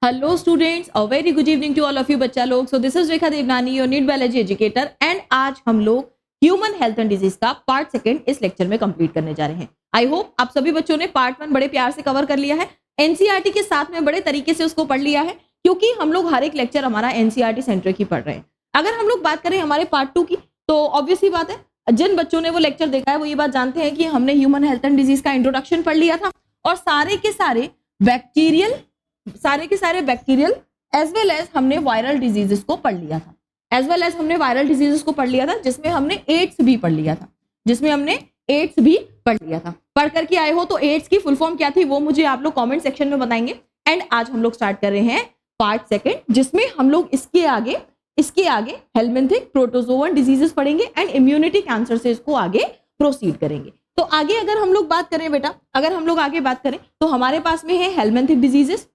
Hello students, a very good evening to all of you बच्चा लोग। सो दिस इज Rekha Devnani, your NEET biology educator, and आज हम लोग ह्यूमन हेल्थ एंड डिजीज का पार्ट सेकंड इस लेक्चर में कंप्लीट करने जा रहे हैं। आई होप आप सभी बच्चों ने पार्ट 1 बड़े प्यार से कवर कर लिया है, एनसीईआरटी के साथ में बड़े तरीके से उसको पढ़ लिया है, क्योंकि हम लोग हर एक लेक्चर हमारा एनसीईआरटी सेंटर की पढ़ रहे हैं। अगर हम लोग बात करें हमारे पार्ट 2 की, तो ऑब्वियस ही बात है, जिन बच्चों ने वो लेक्चर देखा है वो ये बात जानते हैं कि हमने ह्यूमन हेल्थ एंड डिजीज का इंट्रोडक्शन पढ़ लिया था और सारे के सारे बैक्टीरियल एज वेल एज हमने वायरल डिजीजेस को पढ़ लिया था, जिसमें हमने एड्स भी पढ़ लिया था। पढ़ करके आए हो तो एड्स की फुल फॉर्म क्या थी वो मुझे आप लोग कमेंट सेक्शन में बताएंगे। एंड आज हम लोग स्टार्ट कर रहे हैं पार्ट सेकंड, जिसमें हम लोग इसके आगे हेलमिंथिक प्रोटोजोवन डिजीजेस पढ़ेंगे एंड इम्यूनिटी कैंसर से इसको आगे प्रोसीड करेंगे। तो आगे अगर हम लोग बात करें बेटा, तो हमारे पास में है हेलमिंथिक डिजीजेस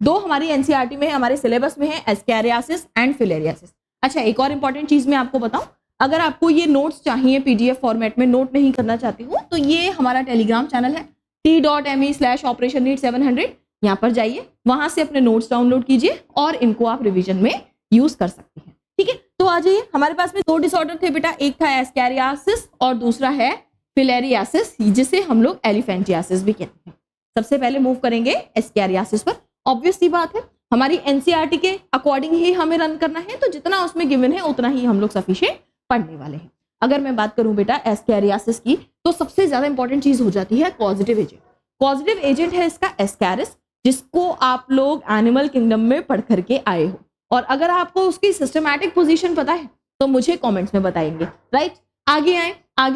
दो हमारी एनसीईआरटी में है, हमारे सिलेबस में है, एस्कैरियासिस एंड फिलेरियासिस। अच्छा, एक और इंपॉर्टेंट चीज मैं आपको बताऊं, अगर आपको ये नोट्स चाहिए पीडीएफ फॉर्मेट में, नोट नहीं करना चाहती हूँ, तो ये हमारा टेलीग्राम चैनल है t.me/operationneed700। यहाँ पर जाइए, वहां से अपने नोट्स डाउनलोड कीजिए और इनको आप रिविजन में यूज कर सकते हैं। ठीक है, तो आ जाइए। हमारे पास में 2 डिसऑर्डर थे बेटा, एक था एस्कैरियासिस और दूसरा है फिलेरियासिस, जिसे हम लोग एलिफेंटियासिस भी कहते हैं। सबसे पहले मूव करेंगे एस्कैरियासिस पर। ऑब्वियस सी बात है, हमारी एनसीईआरटी के अकॉर्डिंग ही हमें रन करना है, तो जितना उसमें गिवन है उतना ही हम लोग सफिशिएंट पढ़ने वाले हैं। अगर मैं बात करूं बेटा एस्कैरियासिस की, तो सबसे ज्यादा इंपॉर्टेंट चीज हो जाती है पॉजिटिव एजेंट। पॉजिटिव एजेंट है इसका एस्कैरिस, जिसको आप लोग एनिमल किंगडम में पढ़ करके आए हो, और अगर आपको उसकी सिस्टमैटिक पोजीशन पता है तो मुझे कमेंट्स में बताएंगे। राइट, आगे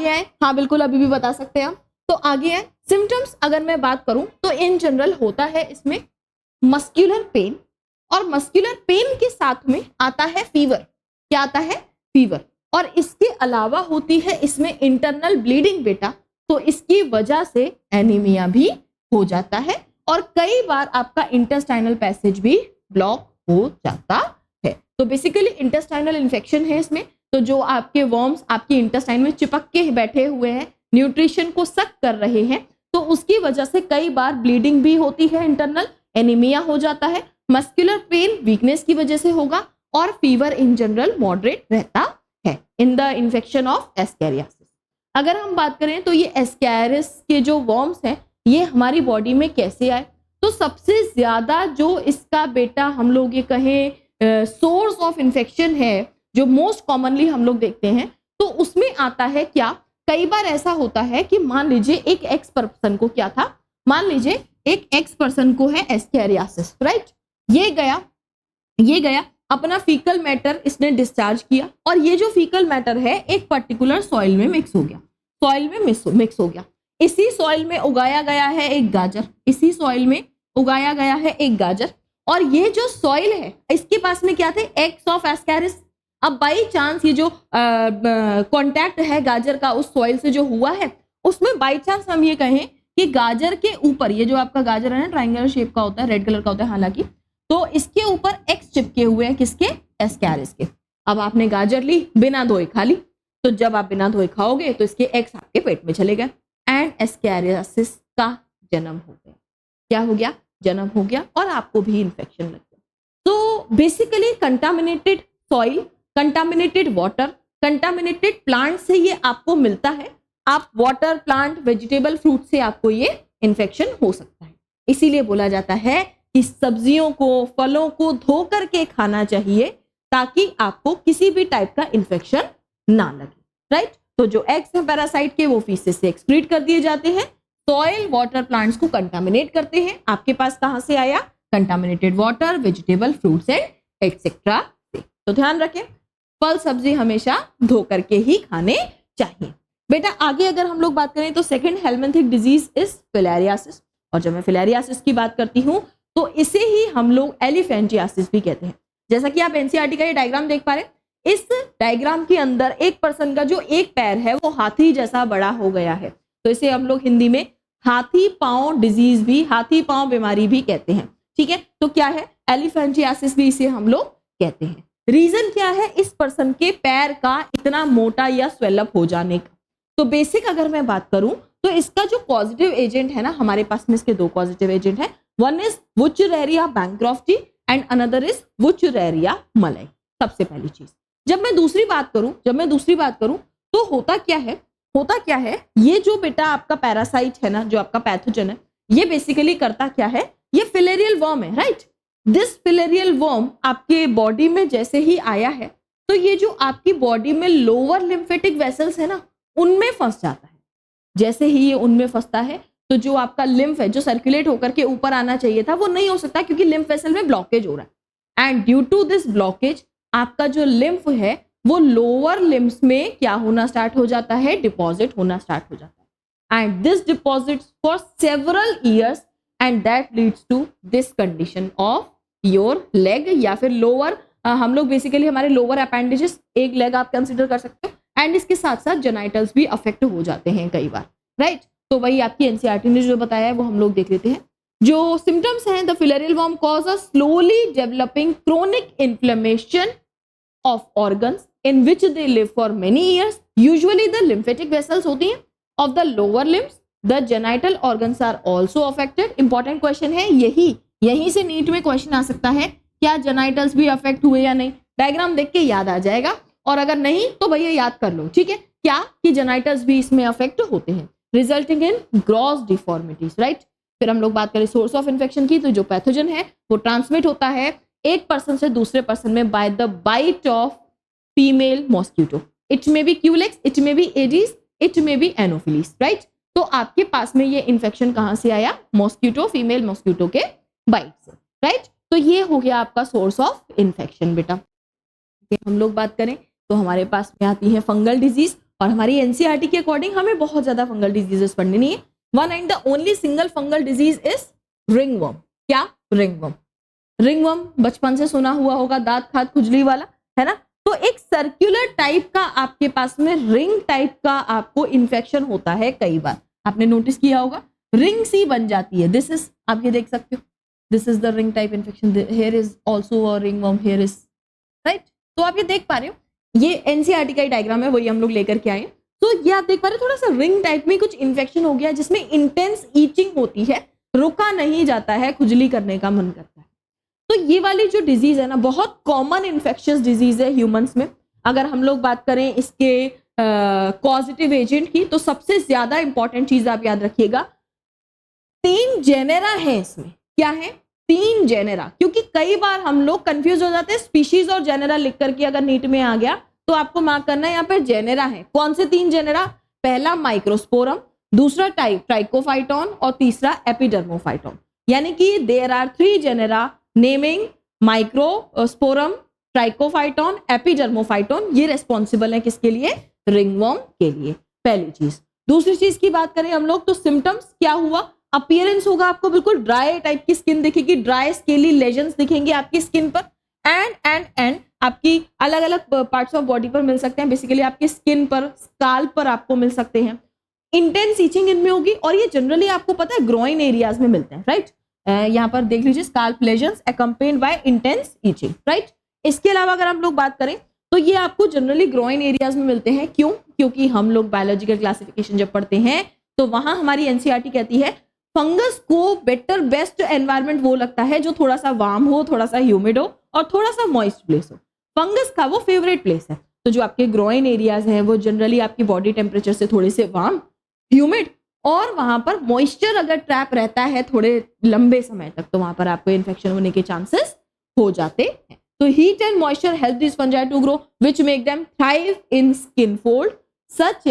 आए। हाँ बिल्कुल, अभी भी बता सकते हैं आप। तो आगे आए। सिम्टम्स अगर मैं बात करूं तो इन जनरल होता है इसमें मस्कुलर पेन, और मस्कुलर पेन के साथ में आता है फीवर। क्या आता है? फीवर। और इसके अलावा होती है इसमें इंटरनल ब्लीडिंग बेटा, तो इसकी वजह से एनीमिया भी हो जाता है, और कई बार आपका इंटेस्टाइनल पैसेज भी ब्लॉक हो जाता है। तो बेसिकली इंटेस्टाइनल इन्फेक्शन है इसमें, तो जो आपके वर्म्स आपके इंटेस्टाइन में चिपक के बैठे हुए हैं, न्यूट्रिशन को सक कर रहे हैं, तो उसकी वजह से कई बार ब्लीडिंग भी होती है, इंटरनल एनीमिया हो जाता है, मस्कुलर पेन वीकनेस की वजह से होगा, और फीवर इन जनरल मॉडरेट रहता है in the infection of ascariasis. अगर हम बात करें तो ये एस्कैरिस के जो वर्म्स हैं ये हमारी बॉडी में कैसे आए, तो सबसे ज्यादा जो इसका बेटा हम लोग ये कहें सोर्स ऑफ इन्फेक्शन है, जो मोस्ट कॉमनली हम लोग देखते हैं, तो उसमें आता है क्या, कई बार ऐसा होता है कि मान लीजिए एक एक्स पर्सन को क्या था, मान लीजिए एक एक्स पर्सन को है एस्कैरियासिस। राइट, ये गया अपना फीकल मैटर इसने डिस्चार्ज किया, और ये जो फीकल मैटर है एक पर्टिकुलर सॉइल में मिक्स हो गया, इसी सॉइल में उगाया गया है एक गाजर, और ये जो सॉइल है इसके पास में क्या थे, एग्स ऑफ एस्कैरिस। अब बाई चांस ये जो कांटेक्ट है गाजर का उस सॉइल से जो हुआ है, उसमें बाई चांस हम ये कहें कि गाजर के ऊपर, ये जो आपका गाजर है ना ट्रायंगुलर शेप का होता है, रेड कलर का होता है हालांकि, तो इसके ऊपर एक्स चिपके हुए हैं, किसके? एस्कैरिस के। अब आपने गाजर ली, बिना धोए खा ली, तो जब आप बिना धोए खाओगे तो इसके एक्स आपके पेट में चले गए एंड एस्कैरियासिस का जन्म हो गया। क्या हो गया? जन्म हो गया, और आपको भी इन्फेक्शन लग गया। तो basically contaminated soil, contaminated water, contaminated plant से ये आपको मिलता है। आप वाटर, प्लांट, वेजिटेबल, फ्रूट से आपको ये इन्फेक्शन हो सकता है। इसीलिए बोला जाता है कि सब्जियों को, फलों को धो करके खाना चाहिए, ताकि आपको किसी भी टाइप का इन्फेक्शन ना लगे। राइट, तो जो एग्स हैं पैरासाइट के, वो फीसेस से एक्सक्रीट कर दिए जाते हैं, सॉइल, वाटर, प्लांट्स को कंटामिनेट करते हैं। आपके पास कहां से आया? Contaminated water, vegetable, fruits and etcetera से। तो ध्यान रखें, फल सब्जी हमेशा धो करके ही खाने चाहिए। बेटा आगे अगर हम लोग बात करें तो second helminthic disease is filariasis, और जब मैं फिलेरियासिस की बात करती हूं तो इसे ही हम लोग एलिफेंटियासिस भी कहते हैं। जैसा कि आप एनसीईआरटी का ये डायग्राम देख पा रहे हैं, इस डायग्राम के अंदर एक पर्सन का जो एक पैर है वो हाथी जैसा बड़ा हो गया है, तो इसे हम लोग हिंदी में हाथी पांव डिजीज भी, हाथी पांव बीमारी भी कहते हैं। ठीक है, तो क्या है? एलिफेंटियासिस भी इसे हम लोग कहते हैं। रीजन क्या है इस पर्सन के पैर का इतना मोटा या स्वेलअप हो जाने का? तो बेसिक अगर मैं बात करूं तो इसका जो पॉजिटिव एजेंट है ना, हमारे पास में इसके 2 पॉजिटिव एजेंट है। One is Wuchereria bancrofti and another is Wuchereria मलई। सबसे पहली चीज। जब मैं दूसरी बात करूं तो होता क्या है, ये जो बेटा आपका पैरासाइट है ना, जो आपका पैथोजन है, ये बेसिकली करता क्या है, ये फिलेरियल वर्म है, राइट। दिस फिलेरियल वर्म आपके बॉडी में जैसे ही आया है तो ये जो आपकी बॉडी में लोअर लिम्फेटिक वेसल्स है ना, उनमें फंस जाता है। जैसे ही ये उनमें फंसता है तो जो आपका लिम्फ है, जो सर्कुलेट होकर के ऊपर आना चाहिए था, वो नहीं हो सकता क्योंकि लिम्फ वेसल में ब्लॉकेज हो रहा है। And due to this blockage आपका जो लिम्फ है वो लोअर लिम्स में क्या होना स्टार्ट हो जाता है, डिपॉजिट होना स्टार्ट हो जाता है। And this deposits for several years and that leads to this condition of your leg, या फिर लोअर, हम लोग बेसिकली हमारे लोअर अपेंडिजेस, एक लेग आप कंसिडर कर सकते हो। एंड इसके साथ साथ जेनाइटल्स भी अफेक्ट हो जाते हैं कई बार, राइट। तो वही आपकी एनसीईआरटी ने जो बताया है वो हम लोग देख लेते हैं। जो सिम्टम्स हैं, the filarial worm cause a slowly developing chronic inflammation of organs in which they live for many years, usually the lymphatic vessels होती हैं of the lower limbs, the genital organs are also affected. Important question है यही से NEET में question आ सकता है, क्या genitals भी अफेक्ट हुए या नहीं। डायग्राम देख के याद आ जाएगा, और अगर नहीं तो भैया याद कर लो, ठीक है, क्या कि जेनाइटल्स भी इसमें अफेक्ट होते हैं, resulting in gross deformities, right. फिर हम लोग बात करें सोर्स ऑफ इन्फेक्शन की, तो जो पैथोजन है वो ट्रांसमिट होता है एक पर्सन से दूसरे पर्सन में by the bite of female mosquito. It may be Culex, it may be Aedes, it may be Anopheles, right. तो आपके पास में ये इन्फेक्शन कहां से आया, मॉस्किटो, फीमेल मॉस्किटो के बाइट से, राइट। तो ये हो गया आपका सोर्स ऑफ इन्फेक्शन बेटा। हम लोग बात करें तो हमारे पास में आती है फंगल डिजीज, और हमारी एनसीईआरटी के अकॉर्डिंग हमें बहुत ज्यादा फंगल डिजीजेस पढ़नी नहीं है। One and the only single fungal disease is ringworm. क्या, रिंगवर्म। रिंगवर्म बचपन से सुना हुआ होगा, दांत खाद खुजली वाला, है ना। तो एक सर्कुलर टाइप का आपके पास में रिंग टाइप का आपको इन्फेक्शन होता है, कई बार आपने नोटिस किया होगा, रिंग सी बन जाती है। दिस इज, आप ये देख सकते हो, this is the ring type infection, here is also a ringworm, here is, right. तो आप ये देख पा रहे हो, ये एनसीईआरटी का डायग्राम है, वही हम लोग लेकर के आए। तो ये आप देख पा रहे हो, थोड़ा सा रिंग टाइप में कुछ इन्फेक्शन हो गया जिसमें इंटेंस ईचिंग होती है, रुका नहीं जाता है, खुजली करने का मन करता है। तो ये वाली जो डिजीज है ना, बहुत कॉमन इन्फेक्शियस डिजीज है ह्यूमंस में। अगर हम लोग बात करें इसके कॉजेटिव एजेंट की, तो सबसे ज्यादा इंपॉर्टेंट चीज आप याद रखिएगा, 3 जेनेरा है इसमें। क्या है, 3 जेनेरा, क्योंकि कई बार हम लोग कंफ्यूज हो जाते हैं स्पीशीज और जेनेरा लिख करके, अगर नीट में आ गया तो आपको मार्क करना है यहाँ पे जेनेरा है। कौन से 3 जेनेरा, पहला माइक्रोस्पोरम, दूसरा ट्राइकोफाइटॉन, और तीसरा एपिडर्मोफाइटॉन। यानी कि there are 3 genera naming microsporum, trichophyton, epidermophyton. ये रेस्पॉन्सिबल है किसके लिए, रिंगवर्म के लिए, पहली चीज। दूसरी चीज की बात करें हम लोग, तो सिम्टम्स क्या हुआ, अपीयरेंस होगा आपको बिल्कुल ड्राई टाइप की स्किन दिखेगी, ड्राई स्केली लेजन्स दिखेंगे आपकी स्किन पर, एंड आपकी अलग अलग पार्ट्स ऑफ बॉडी पर मिल सकते हैं, बेसिकली आपकी स्किन पर, स्काल्प पर आपको मिल सकते हैं। इंटेंस ईचिंग इनमें होगी, और ये जनरली आपको पता है ग्रोइन एरियाज में मिलते हैं, राइट। यहाँ पर देख लीजिए, scalp lesions accompanied by intense itching, right. इसके अलावा अगर हम लोग बात करें तो ये आपको जनरली ग्रोइन एरियाज में मिलते हैं। क्यों, क्योंकि हम लोग बायोलॉजिकल क्लासिफिकेशन जब पढ़ते हैं तो वहां हमारी एनसीईआरटी कहती है फंगस को बेटर बेस्ट एनवायरनमेंट वो लगता है जो थोड़ा सा वार्म हो, थोड़ा सा ह्यूमिड हो, और थोड़ा सा मॉइस्ट प्लेस हो। फंगस का वो फेवरेट प्लेस है। तो जो आपके ग्रोइन एरियाज हैं वो जनरली आपकी बॉडी टेम्परेचर से थोड़े से वार्म, ह्यूमिड, और वहां पर मॉइस्चर अगर ट्रैप रहता है थोड़े लंबे समय तक, तो वहां पर आपको इन्फेक्शन होने के चांसेस हो जाते हैं। तो heat and moisture help this fungi to grow which make them thrive in skin fold such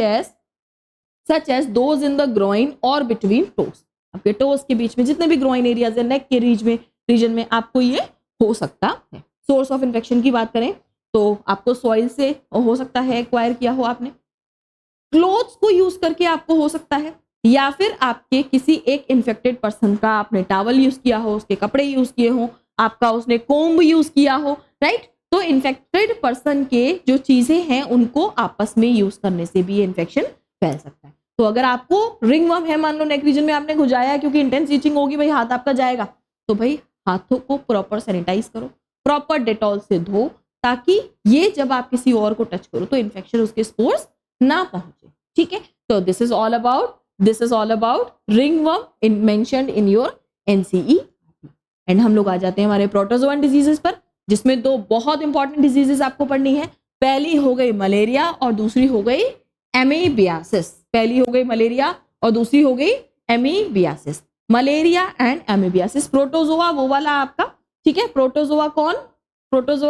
as those in the groin और बिटवीन टोस। आपके टोस के बीच में जितने भी ग्रोइन एरियाज है, नेक के रीजन में आपको ये हो सकता है। सोर्स ऑफ इन्फेक्शन की बात करें तो आपको सॉइल से हो सकता है एक्वायर किया हो आपने, क्लोथ्स को यूज करके आपको हो सकता है, या फिर आपके किसी एक इन्फेक्टेड पर्सन का आपने टॉवल यूज किया हो, उसके कपड़े यूज किए हो, आपका उसने कोम्ब यूज किया हो, राइट। तो इन्फेक्टेड पर्सन के जो चीजें हैं उनको आपस में यूज करने से भी इन्फेक्शन फैल सकता है। तो अगर आपको रिंगवर्म है, मान लो नेक रीजन में आपने खुजाया क्योंकि इंटेंस ईचिंग होगी, भाई हाथ आपका जाएगा, तो भाई हाथों को प्रॉपर सैनिटाइज करो, प्रॉपर डेटॉल से धो, ताकि ये जब आप किसी और को टच करो तो इन्फेक्शन उसके स्पोर्स ना पहुंचे, ठीक है। तो this is all about ringworm mentioned in your NCERT. And हम लोग आ जाते हैं हमारे प्रोटोजोअन डिजीजेस पर, जिसमें दो बहुत इंपॉर्टेंट डिजीजेस आपको पढ़नी है। पहली हो गई मलेरिया और दूसरी हो गई एमीबियासिस। पहली हो गई मलेरिया और दूसरी हो गई amoebiasis. Malaria and amoebiasis. Protozoa वो वाला आपका, ठीक है। प्रोटोजोआ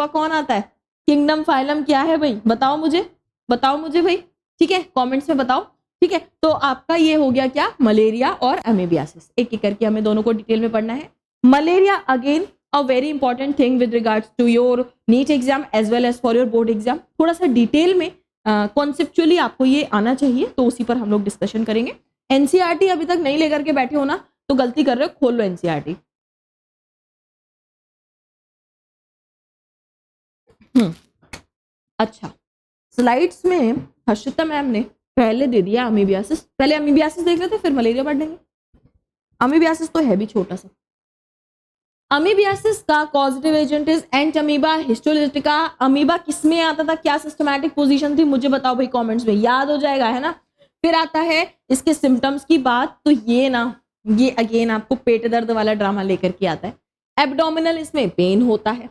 कौन आता है? किंगडम फाइलम क्या है भाई, बताओ मुझे भाई, ठीक है, कमेंट्स में बताओ, ठीक है। तो आपका ये हो गया क्या, मलेरिया और एमीबियासिस। एक एक करके हमें दोनों को डिटेल में पढ़ना है। Malaria again a very important thing with regards to your NEET exam as well as for your board exam. थोड़ा सा डिटेल में कॉन्सेप्चुअली आपको ये आना चाहिए, तो उसी पर हम लोग डिस्कशन करेंगे। एनसीईआरटी अभी तक नहीं लेकर के बैठे हो ना, तो गलती कर रहे हो, खोल लो एनसीईआरटी। अच्छा, स्लाइड्स में हर्षिता मैम ने पहले दे दिया अमीबियासिस। पहले अमीबियासिस देख लेते फिर मलेरिया पढ़ लेंगे। अमीबियासिस तो है भी छोटा सा। अमीबियासिस का causative agent is ant amoeba histolytica. Amoeba किसमें आता था, क्या सिस्टमैटिक पोजीशन थी, मुझे बताओ भाई कमेंट्स में, याद हो जाएगा है ना। फिर आता है इसके सिम्टम्स की बात, तो ये अगेन आपको पेट दर्द वाला ड्रामा लेकर के आता है। एब्डोमिनल, इसमें पेन होता है,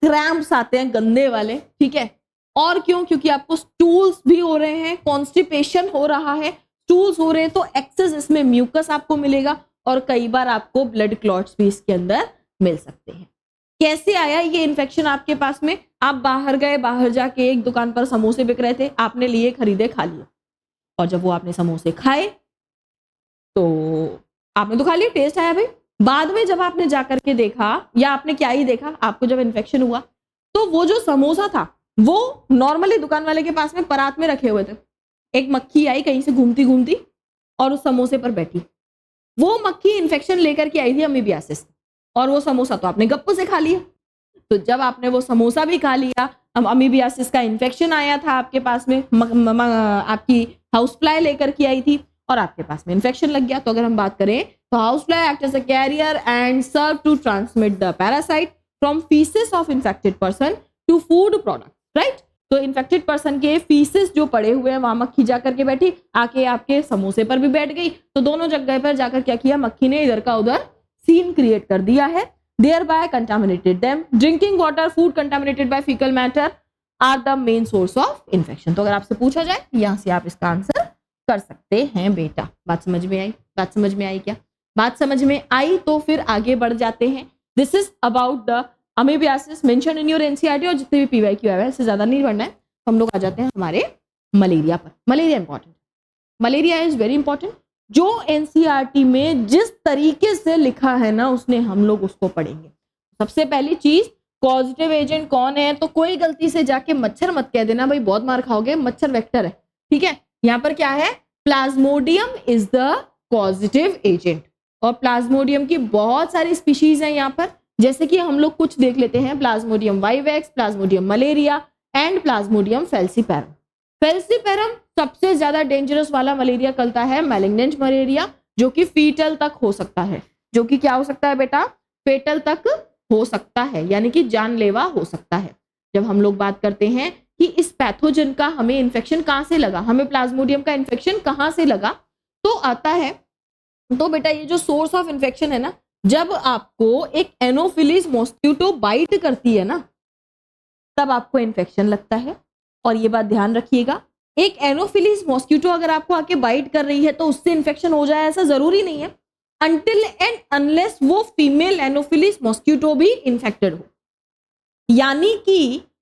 क्रैम्प्स आते हैं गंदे वाले, ठीक है। और क्यों, क्योंकि आपको स्टूल्स भी हो रहे हैं, कॉन्स्टिपेशन हो रहा है, स्टूल्स हो रहे हैं तो एक्सेस इसमें म्यूकस आपको मिलेगा, और कई बार आपको ब्लड क्लॉट्स भी इसके अंदर मिल सकते हैं। कैसे आया ये इन्फेक्शन आपके पास में? आप बाहर गए, बाहर जाके एक दुकान पर समोसे बिक रहे थे, आपने लिए, खरीदे, खा लिए, और जब वो आपने समोसे खाए तो आपने तो खा लिया, टेस्ट आया भाई। बाद में जब आपने जाकर के देखा, या आपने क्या ही देखा, आपको जब इन्फेक्शन हुआ तो वो जो समोसा था वो नॉर्मली दुकान वाले के पास में परात में रखे हुए थे। एक मक्खी आई कहीं से घूमती घूमती और उस समोसे पर बैठी। वो मक्खी इन्फेक्शन लेकर के आई थी अमीबियासिस, और वो समोसा तो आपने गप्पू से खा लिया। तो जब आपने वो समोसा भी खा लिया, अब अमीबियासिस का इन्फेक्शन आया था आपके पास में, आपकी हाउस फ्लाई लेकर के आई थी और आपके पास में इन्फेक्शन लग गया। तो अगर हम बात करें तो house fly act as a carrier and serve to transmit the parasite from faeces of infected person to food product, right. तो इन्फेक्टेड पर्सन के फीसेस जो पड़े हुए हैं, वहां मक्खी जाकर के बैठी, आके आपके समोसे पर भी बैठ गई, तो दोनों जगह पर जाकर क्या किया, मक्खी ने इधर का उधर सीन क्रिएट कर दिया है, thereby contaminated them. Drinking water, food contaminated by fecal matter are the main source of infection. तो अगर आपसे पूछा जाए, यहाँ से आप इसका आंसर कर सकते हैं बेटा। बात समझ में आई? बात समझ में आई क्या? बात समझ में आई तो फिर आगे बढ़ जाते हैं। This is about the amoebiasis mention in your NCERT, और जितने भी पीवाईक्यू है इससे ज्यादा नहीं पढ़ना है। हम लोग आ जाते हैं हमारे मलेरिया पर। Malaria important, malaria is very important. जो एनसीईआरटी में जिस तरीके से लिखा है ना, उसने हम लोग उसको पढ़ेंगे। सबसे पहली चीज, पॉजिटिव एजेंट कौन है, तो कोई गलती से जाके मच्छर मत कह देना भाई, बहुत मार खाओगे, मच्छर वेक्टर है, ठीक है। यहाँ पर क्या है, Plasmodium is the positive agent, और प्लाज्मोडियम की बहुत सारी स्पीशीज हैं यहाँ पर, जैसे कि हम लोग कुछ देख लेते हैं। Plasmodium vivax, Plasmodium malaria and Plasmodium falciparum. Falciparum सबसे ज्यादा डेंजरस वाला मलेरिया कहलाता है मैलिग्नेंट मलेरिया, जो कि फीटल तक हो सकता है। जो कि क्या हो सकता है बेटा, फेटल तक हो सकता है, यानी कि जानलेवा हो सकता है। जब हम लोग बात करते हैं कि इस पैथोजन का हमें इन्फेक्शन कहां से लगा, हमें प्लाज्मोडियम का इन्फेक्शन कहां से लगा, तो आता है, तो बेटा ये जो सोर्स ऑफ इन्फेक्शन है ना, जब आपको एक एनोफिलीज मॉस्किटो बाइट करती है ना, तब आपको इन्फेक्शन लगता है। और ये बात ध्यान रखिएगा, एक एनोफिलीज मॉस्किटो अगर आपको आके बाइट कर रही है तो उससे इन्फेक्शन हो जाए ऐसा जरूरी नहीं है, अनटिल एंड अनलेस वो फीमेल एनोफिलीज मॉस्किटो भी इन्फेक्टेड हो।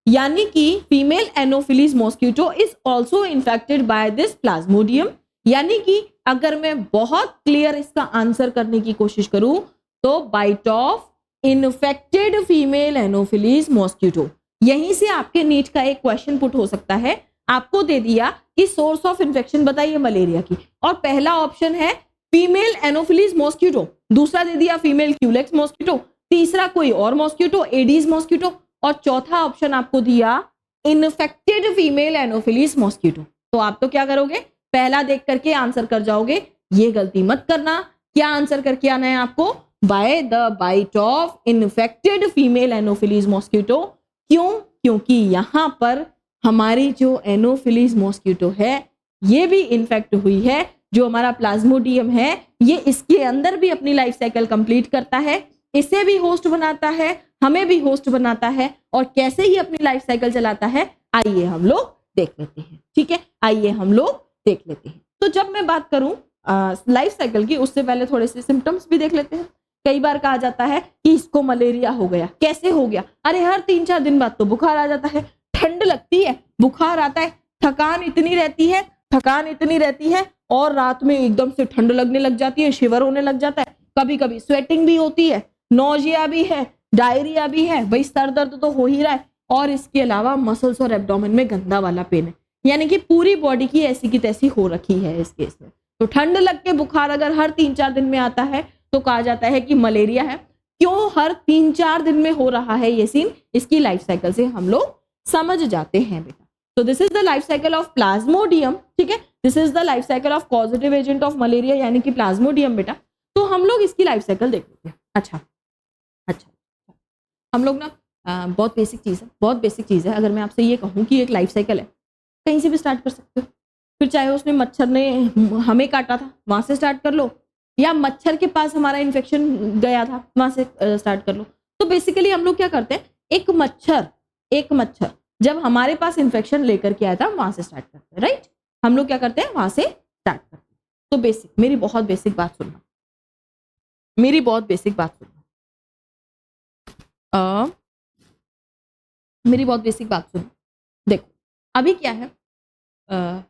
यानी कि female Anopheles mosquito is also infected by this Plasmodium. यानी कि अगर मैं बहुत क्लियर इसका आंसर करने की कोशिश करूं तो bite of infected female Anopheles mosquito. यहीं से आपके नीट का एक क्वेश्चन पुट हो सकता है। आपको दे दिया कि सोर्स ऑफ इन्फेक्शन बताइए मलेरिया की, और पहला ऑप्शन है फीमेल एनोफिलीज मॉस्किटो, दूसरा दे दिया फीमेल क्यूलेक्स मॉस्किटो, तीसरा कोई और मॉस्किटो, एडीज मॉस्किटो, और चौथा ऑप्शन आपको दिया इन्फेक्टेड फीमेल एनोफिलीज मॉस्किटो। तो आप तो क्या करोगे, पहला देख करके आंसर कर जाओगे। ये गलती मत करना। क्या आंसर करके आना है आपको, by the bite of infected female Anopheles mosquito. क्यों, क्योंकि यहां पर हमारी जो एनोफिलीज मॉस्किटो है ये भी इन्फेक्ट हुई है। जो हमारा प्लाज्मोडियम है ये इसके अंदर भी अपनी लाइफ साइकिल कंप्लीट करता है, इसे भी होस्ट बनाता है, हमें भी होस्ट बनाता है, और कैसे ही अपनी लाइफ साइकिल चलाता है आइए हम लोग देख लेते हैं। ठीक है, आइए हम लोग देख लेते हैं। तो जब मैं बात करूं लाइफ साइकिल की, उससे पहले थोड़े से सिम्टम्स भी देख लेते हैं। कई बार कहा जाता है कि इसको मलेरिया हो गया। कैसे हो गया? अरे हर 3-4 दिन बाद तो बुखार आ जाता है, ठंड लगती है, बुखार आता है, थकान इतनी रहती है और रात में एकदम से ठंड लगने लग जाती है, शिवर होने लग जाता है, कभी कभी स्वेटिंग भी होती है, नोजिया भी है, डायरिया भी है, भाई सर दर्द तो हो ही रहा है, और इसके अलावा मसल्स और एब्डोमेन में गंदा वाला पेन है, यानी कि पूरी बॉडी की ऐसी की तैसी हो रखी है इस केस में। तो ठंड लग के बुखार अगर हर 3-4 दिन में आता है तो कहा जाता है कि मलेरिया है। क्यों हर 3-4 दिन में हो रहा है ये सीन, इसकी लाइफ साइकिल से हम लोग समझ जाते हैं बेटा। तो this is the life cycle of Plasmodium. ठीक है, this is the life cycle of positive agent of malaria यानी कि प्लाज्मोडियम बेटा। तो हम लोग इसकी लाइफ साइकिल देख लेते हैं। अच्छा, हम लोग ना बहुत बेसिक चीज़ है। अगर मैं आपसे ये कहूँ कि एक लाइफ साइकिल है, कहीं से भी स्टार्ट कर सकते हो। फिर चाहे उसने मच्छर ने हमें काटा था, वहां से स्टार्ट कर लो, या मच्छर के पास हमारा इन्फेक्शन गया था, वहां से स्टार्ट कर लो। तो बेसिकली हम लोग क्या करते हैं, एक मच्छर जब हमारे पास इन्फेक्शन लेकर के आया था वहां से स्टार्ट करते हैं, राइट। हम लोग क्या करते हैं, वहां से स्टार्ट करते हैं। तो मेरी बहुत बेसिक बात सुनना, मेरी बहुत बेसिक बात सुनो। देखो अभी क्या है,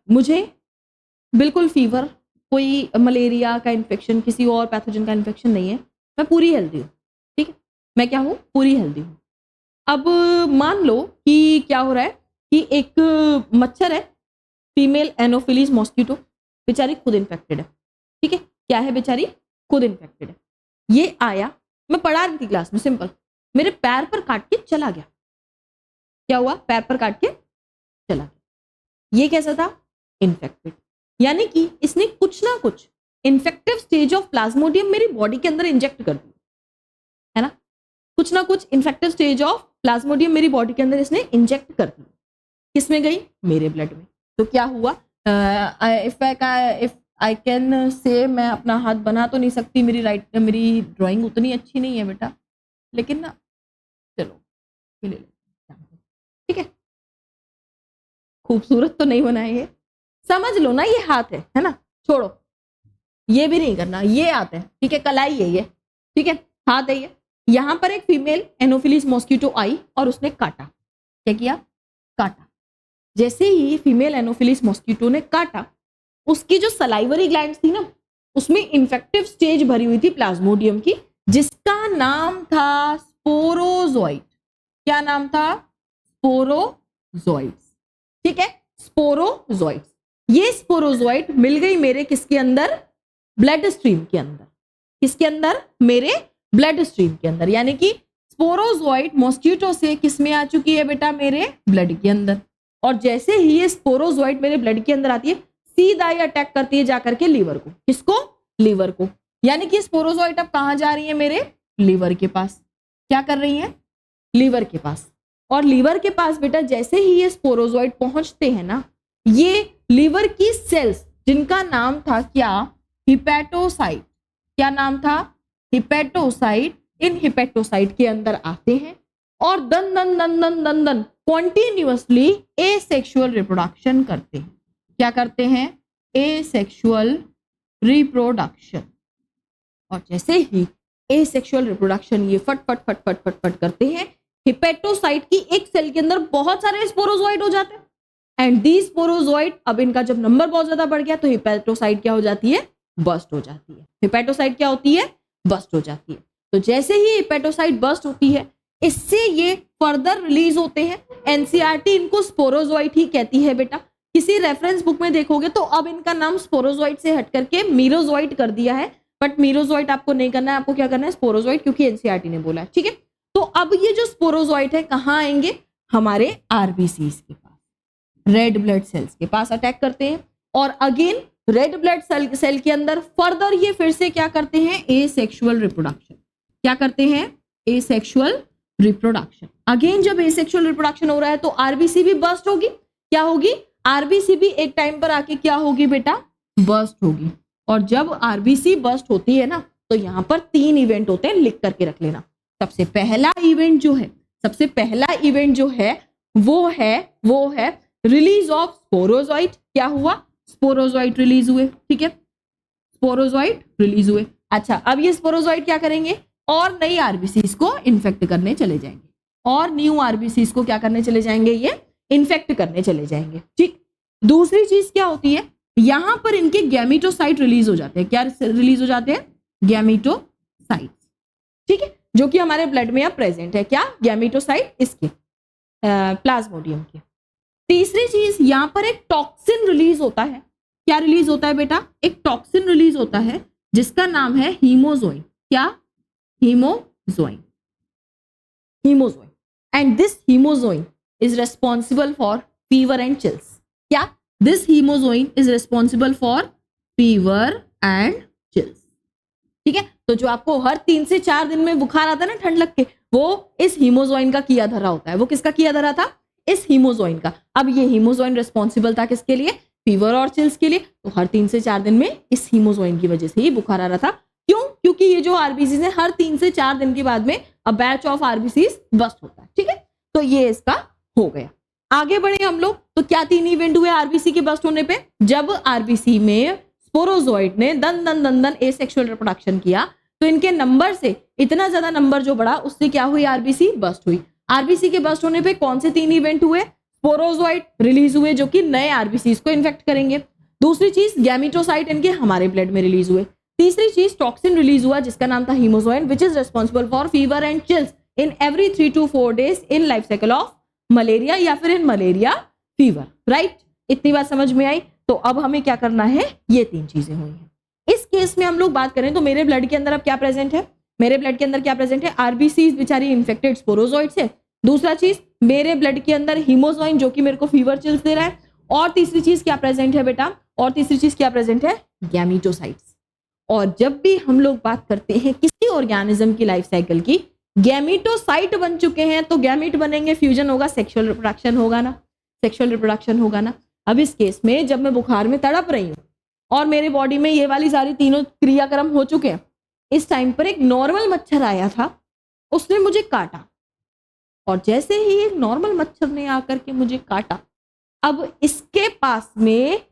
मुझे बिल्कुल फीवर, कोई मलेरिया का इन्फेक्शन, किसी और पैथोजन का इन्फेक्शन नहीं है, मैं पूरी हेल्दी हूँ। ठीक है, मैं क्या हूँ, पूरी हेल्दी हूँ। अब मान लो कि क्या हो रहा है कि एक मच्छर है, फीमेल एनोफिलीज मॉस्किटो, बेचारी खुद इन्फेक्टेड है। ठीक है, क्या है, बेचारी खुद इन्फेक्टेड है। ये आया, मैं पढ़ा रही थी क्लास में, सिंपल, मेरे पैर पर काट के चला गया। क्या हुआ, पैर पर काट के चला गया। ये कैसा था, इन्फेक्टेड, यानी कि इसने कुछ ना कुछ इन्फेक्टिव स्टेज ऑफ प्लाज्मोडियम मेरी बॉडी के अंदर इंजेक्ट कर दिया है ना, कुछ ना कुछ इन्फेक्टिव स्टेज ऑफ प्लाज्मोडियम मेरी बॉडी के अंदर इसने इंजेक्ट कर दिया। किसमें गई, मेरे ब्लड में। तो क्या हुआ, इफ आई कैन से, मैं अपना हाथ बना तो नहीं सकती, मेरी ड्राइंग उतनी अच्छी नहीं है बेटा, लेकिन ना चलो ले लो, ठीक है, खूबसूरत तो नहीं बना है ये, समझ लो ना, ये हाथ है ना, छोड़ो, ये भी नहीं करना, ये हाथ है, ठीक है, कलाई है ये, ठीक है, हाथ है ये। यहां पर एक फीमेल एनोफिलीज मॉस्किटो आई और उसने काटा। क्या किया, काटा। जैसे ही फीमेल एनोफिलीज मॉस्किटो ने काटा, उसकी जो सलाइवरी ग्लैंड्स थी ना, उसमें इन्फेक्टिव स्टेज भरी हुई थी प्लाज्मोडियम की, जिसका नाम था स्पोरोजोइट। क्या नाम था, स्पोरोजोइट्स। ठीक है, स्पोरोजोइट्स। ये स्पोरोजोइट मिल गई मेरे किसके अंदर, ब्लड स्ट्रीम के अंदर। किसके अंदर, मेरे ब्लड स्ट्रीम के अंदर, यानी कि स्पोरोजोइट मॉस्किटो से किस में आ चुकी है बेटा, मेरे ब्लड के अंदर। और जैसे ही ये स्पोरोजोइट मेरे ब्लड के अंदर आती है, सीधा ही अटैक करती है जाकर के लीवर को। किसको, लीवर को। यानी कि स्पोरोजोइट अब कहां जा रही है, मेरे लिवर के पास। क्या कर रही है, लीवर के पास। और लीवर के पास बेटा जैसे ही ये स्पोरोजोइट पहुंचते हैं ना, ये लीवर की सेल्स, जिनका नाम था क्या, हिपैटोसाइट। क्या नाम था, हिपैटोसाइट। इन हिपैटोसाइट के अंदर आते हैं और दन दन दन दन दन दन कॉन्टिन्यूअसली एसेक्सुअल रिप्रोडक्शन करते हैं। क्या करते हैं, एसेक्सुअल रिप्रोडक्शन। और जैसे ही एसेक्सुअल रिप्रोडक्शन ये फट फट फट फट फट फट करते हैं, हिपैटोसाइट की एक सेल के अंदर बहुत सारे स्पोरोजोइट हो जाते हैं। एंड दी स्पोरोजोइट, अब इनका जब नंबर बहुत ज्यादा बढ़ गया तो हिपैटोसाइट क्या हो जाती है, बस्ट हो जाती है। हिपैटोसाइट क्या होती है, बस्ट हो जाती है। तो जैसे ही हिपैटोसाइट बस्ट होती है, इससे ये फर्दर रिलीज होते हैं। एनसीईआरटी इनको स्पोरोजोइट ही कहती है बेटा। किसी रेफरेंस बुक में देखोगे तो अब इनका नाम स्पोरोजोइट से हट करके मीरोजोइट कर दिया है, बट मीरोजोइट आपको नहीं करना है, आपको क्या करना है, स्पोरोजोइट, क्योंकि एनसीईआरटी ने बोला है। ठीक है, तो अब ये जो स्पोरोजोइट है कहां आएंगे, हमारे आरबीसीज के पास, रेड ब्लड सेल्स के पास अटैक करते हैं। और अगेन रेड ब्लड सेल के अंदर फर्दर ये फिर से क्या करते हैं, एसेक्सुअल रिप्रोडक्शन। क्या करते हैं, एसेक्सुअल रिप्रोडक्शन। अगेन जब एसेक्सुअल रिप्रोडक्शन हो रहा है तो आरबीसी भी बर्स्ट होगी। क्या होगी, आरबीसी भी एक टाइम पर आके क्या होगी बेटा, बर्स्ट होगी। और जब आरबीसी बर्स्ट होती है ना, तो यहाँ पर 3 इवेंट होते हैं, लिख करके रख लेना। सबसे पहला इवेंट जो है वो है रिलीज ऑफ स्पोरोजोइट। क्या हुआ? स्पोरोजोइट रिलीज हुए, ठीक है, स्पोरोजोइट रिलीज हुए। अच्छा, अब ये स्पोरोजोइट क्या करेंगे? और नई आरबीसीज को इन्फेक्ट करने चले जाएंगे, और न्यू आरबीसीज को क्या करने चले जाएंगे? ये इन्फेक्ट करने चले जाएंगे, ठीक। दूसरी चीज क्या होती है? यहां पर इनके गैमेटोसाइट रिलीज हो जाते हैं। क्या रिलीज हो जाते हैं? गैमेटोसाइट, ठीक है, जो कि हमारे ब्लड में अब प्रेजेंट है। क्या? गैमेटोसाइट, इसके प्लाज्मोडियम के। तीसरी चीज, यहां पर एक टॉक्सिन रिलीज होता है। क्या रिलीज होता है बेटा? एक टॉक्सिन रिलीज होता है जिसका नाम है हीमोजोइन। क्या? Hemozoin. And this hemozoin is responsible for fever and chills. क्या? This hemozoin is responsible for fever and chills, ठीक है। तो जो आपको हर 3 से 4 दिन में बुखार आता है ना, ठंड लग के, वो इस हीमोजोइन का किया धरा होता है। वो किसका किया धरा था? इस हीमोजोइन का। अब ये हीमोजोइन रिस्पॉन्सिबल था किसके लिए? फीवर और चिल्स के लिए। तो हर 3 से 4 दिन में इस हीमोजोइन की वजह से ही बुखार आ रहा था। क्यों? क्योंकि ये जो आरबीसीज है, हर 3 से 4 दिन के बाद में a batch of RBCs burst होता है, ठीक है। तो ये इसका हो गया। आगे बढ़े हम लोग, तो क्या 3 इवेंट हुए आरबीसी के बस्ट होने पे? जब आरबीसी में स्पोरोजोइट ने दन एसेक्सुअल रिप्रोडक्शन किया, तो इनके नंबर से इतना ज्यादा नंबर जो बढ़ा, उससे क्या हुई? आरबीसी बस्ट हुई। आरबीसी के बस्ट होने पे कौन से 3 इवेंट हुए? स्पोरोजोइट रिलीज हुए जो कि नए आरबीसीज को इन्फेक्ट करेंगे। दूसरी चीज, गैमेटोसाइट इनके हमारे ब्लड में रिलीज हुए। तीसरी चीज, टॉक्सिन रिलीज हुआ जिसका नाम था hemozoin, which is responsible for fever and chills in every 3 to 4 days in life cycle of malaria या फिर इन मलेरिया फीवर, राइट। इतनी बात समझ में आई? तो अब हमें क्या करना है? ये 3 चीजें हुई हैं। इस केस में हम लोग बात करें तो मेरे ब्लड के अंदर अब क्या प्रेजेंट है? मेरे ब्लड के अंदर क्या प्रेजेंट है? आरबीसी बेचारी इन्फेक्टेड स्पोरोजोइट से। दूसरा चीज, मेरे ब्लड के अंदर हीमोजोइन जो कि मेरे को फीवर चिल्स दे रहा है। और तीसरी चीज क्या प्रेजेंट है बेटा? और तीसरी चीज क्या प्रेजेंट है? गैमेटोसाइट्स। और जब भी हम लोग बात करते हैं किसी ऑर्गेनिज्म की लाइफ साइकिल की, गैमेटोसाइट बन चुके हैं तो गैमेट बनेंगे, फ्यूजन होगा, सेक्सुअल रिप्रोडक्शन होगा ना, सेक्सुअल रिप्रोडक्शन होगा ना। अब इस केस में जब मैं बुखार में तड़प रही हूँ और मेरे बॉडी में ये वाली सारी तीनों क्रियाक्रम हो चुके हैं, इस टाइम पर एक नॉर्मल मच्छर आया था, उसने मुझे काटा। और जैसे ही एक नॉर्मल मच्छर ने आकर के मुझे काटा, अब इसके पास में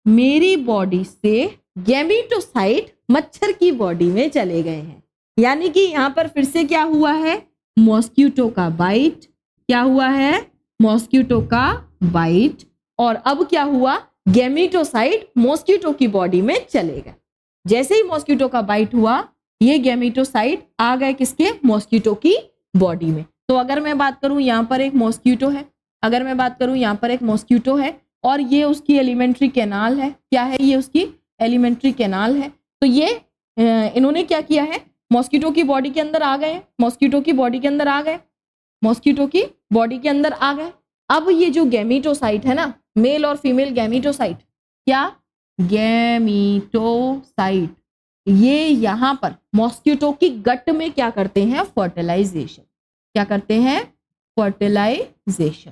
मेरी बॉडी से गैमेटोसाइट मच्छर की बॉडी में चले गए हैं। यानी कि यहां पर फिर से क्या हुआ है? मॉस्किटो का बाइट। क्या हुआ है? मॉस्किटो का बाइट। और अब क्या हुआ? गैमेटोसाइट मॉस्किटो की बॉडी में चले गए। जैसे ही मॉस्किटो का बाइट हुआ, ये गैमेटोसाइट आ गए किसके? मॉस्किटो की बॉडी में। तो अगर मैं बात करूं, यहां पर एक मॉस्किटो है, अगर मैं बात करूं यहां पर एक मॉस्किटो है और ये उसकी एलिमेंट्री कैनाल है। क्या है? ये उसकी एलिमेंट्री कैनाल है। तो ये इन्होंने क्या किया है? मॉस्किटो की बॉडी के अंदर आ गए, मॉस्किटो की बॉडी के अंदर आ गए, मॉस्किटो की बॉडी के अंदर आ गए। अब ये जो गैमेटोसाइट है ना, मेल और फीमेल गैमेटोसाइट, क्या? गैमेटोसाइट, ये यहां पर मॉस्किटो की गट में क्या करते हैं? फर्टिलाइजेशन। क्या करते हैं? फर्टिलाइजेशन।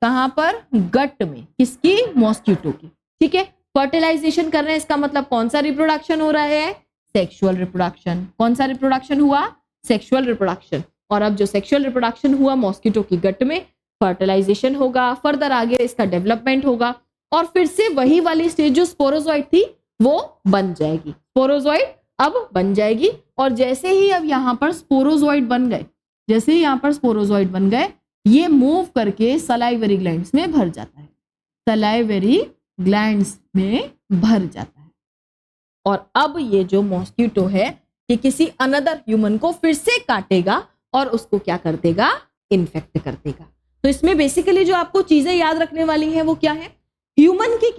कहां पर? गट में। किसकी? मॉस्किटो की, ठीक है। फर्टिलाइजेशन कर रहे हैं, इसका मतलब कौन सा रिप्रोडक्शन हो रहा है? Sexual reproduction. कौन सा रिप्रोडक्शन हुआ? Sexual reproduction. और अब जो सेक्सुअल रिप्रोडक्शन हुआ मॉस्किटो की गट में, फर्टिलाइजेशन होगा, फर्दर आगे इसका डेवलपमेंट होगा और फिर से वही वाली स्टेज जो स्पोरोजोइट थी वो बन जाएगी। स्पोरोजोइट अब बन जाएगी। और जैसे ही अब यहाँ पर स्पोरोजोइट बन गए, जैसे ही यहाँ पर स्पोरोजोइट बन गए, ये मूव करके सलाइवरी ग्लैंड्स में भर जाता है, सलाइवरी ग्लैंड्स में भर जाता है। और अब ये जो मॉस्किटो है कि किसी अनदर ह्यूमन को फिर से काटेगा और उसको क्या कर देगा? इन्फेक्ट कर देगा। तो इसमें बेसिकली जो आपको चीजें याद रखने वाली हैं वो क्या है? ह्यूमन के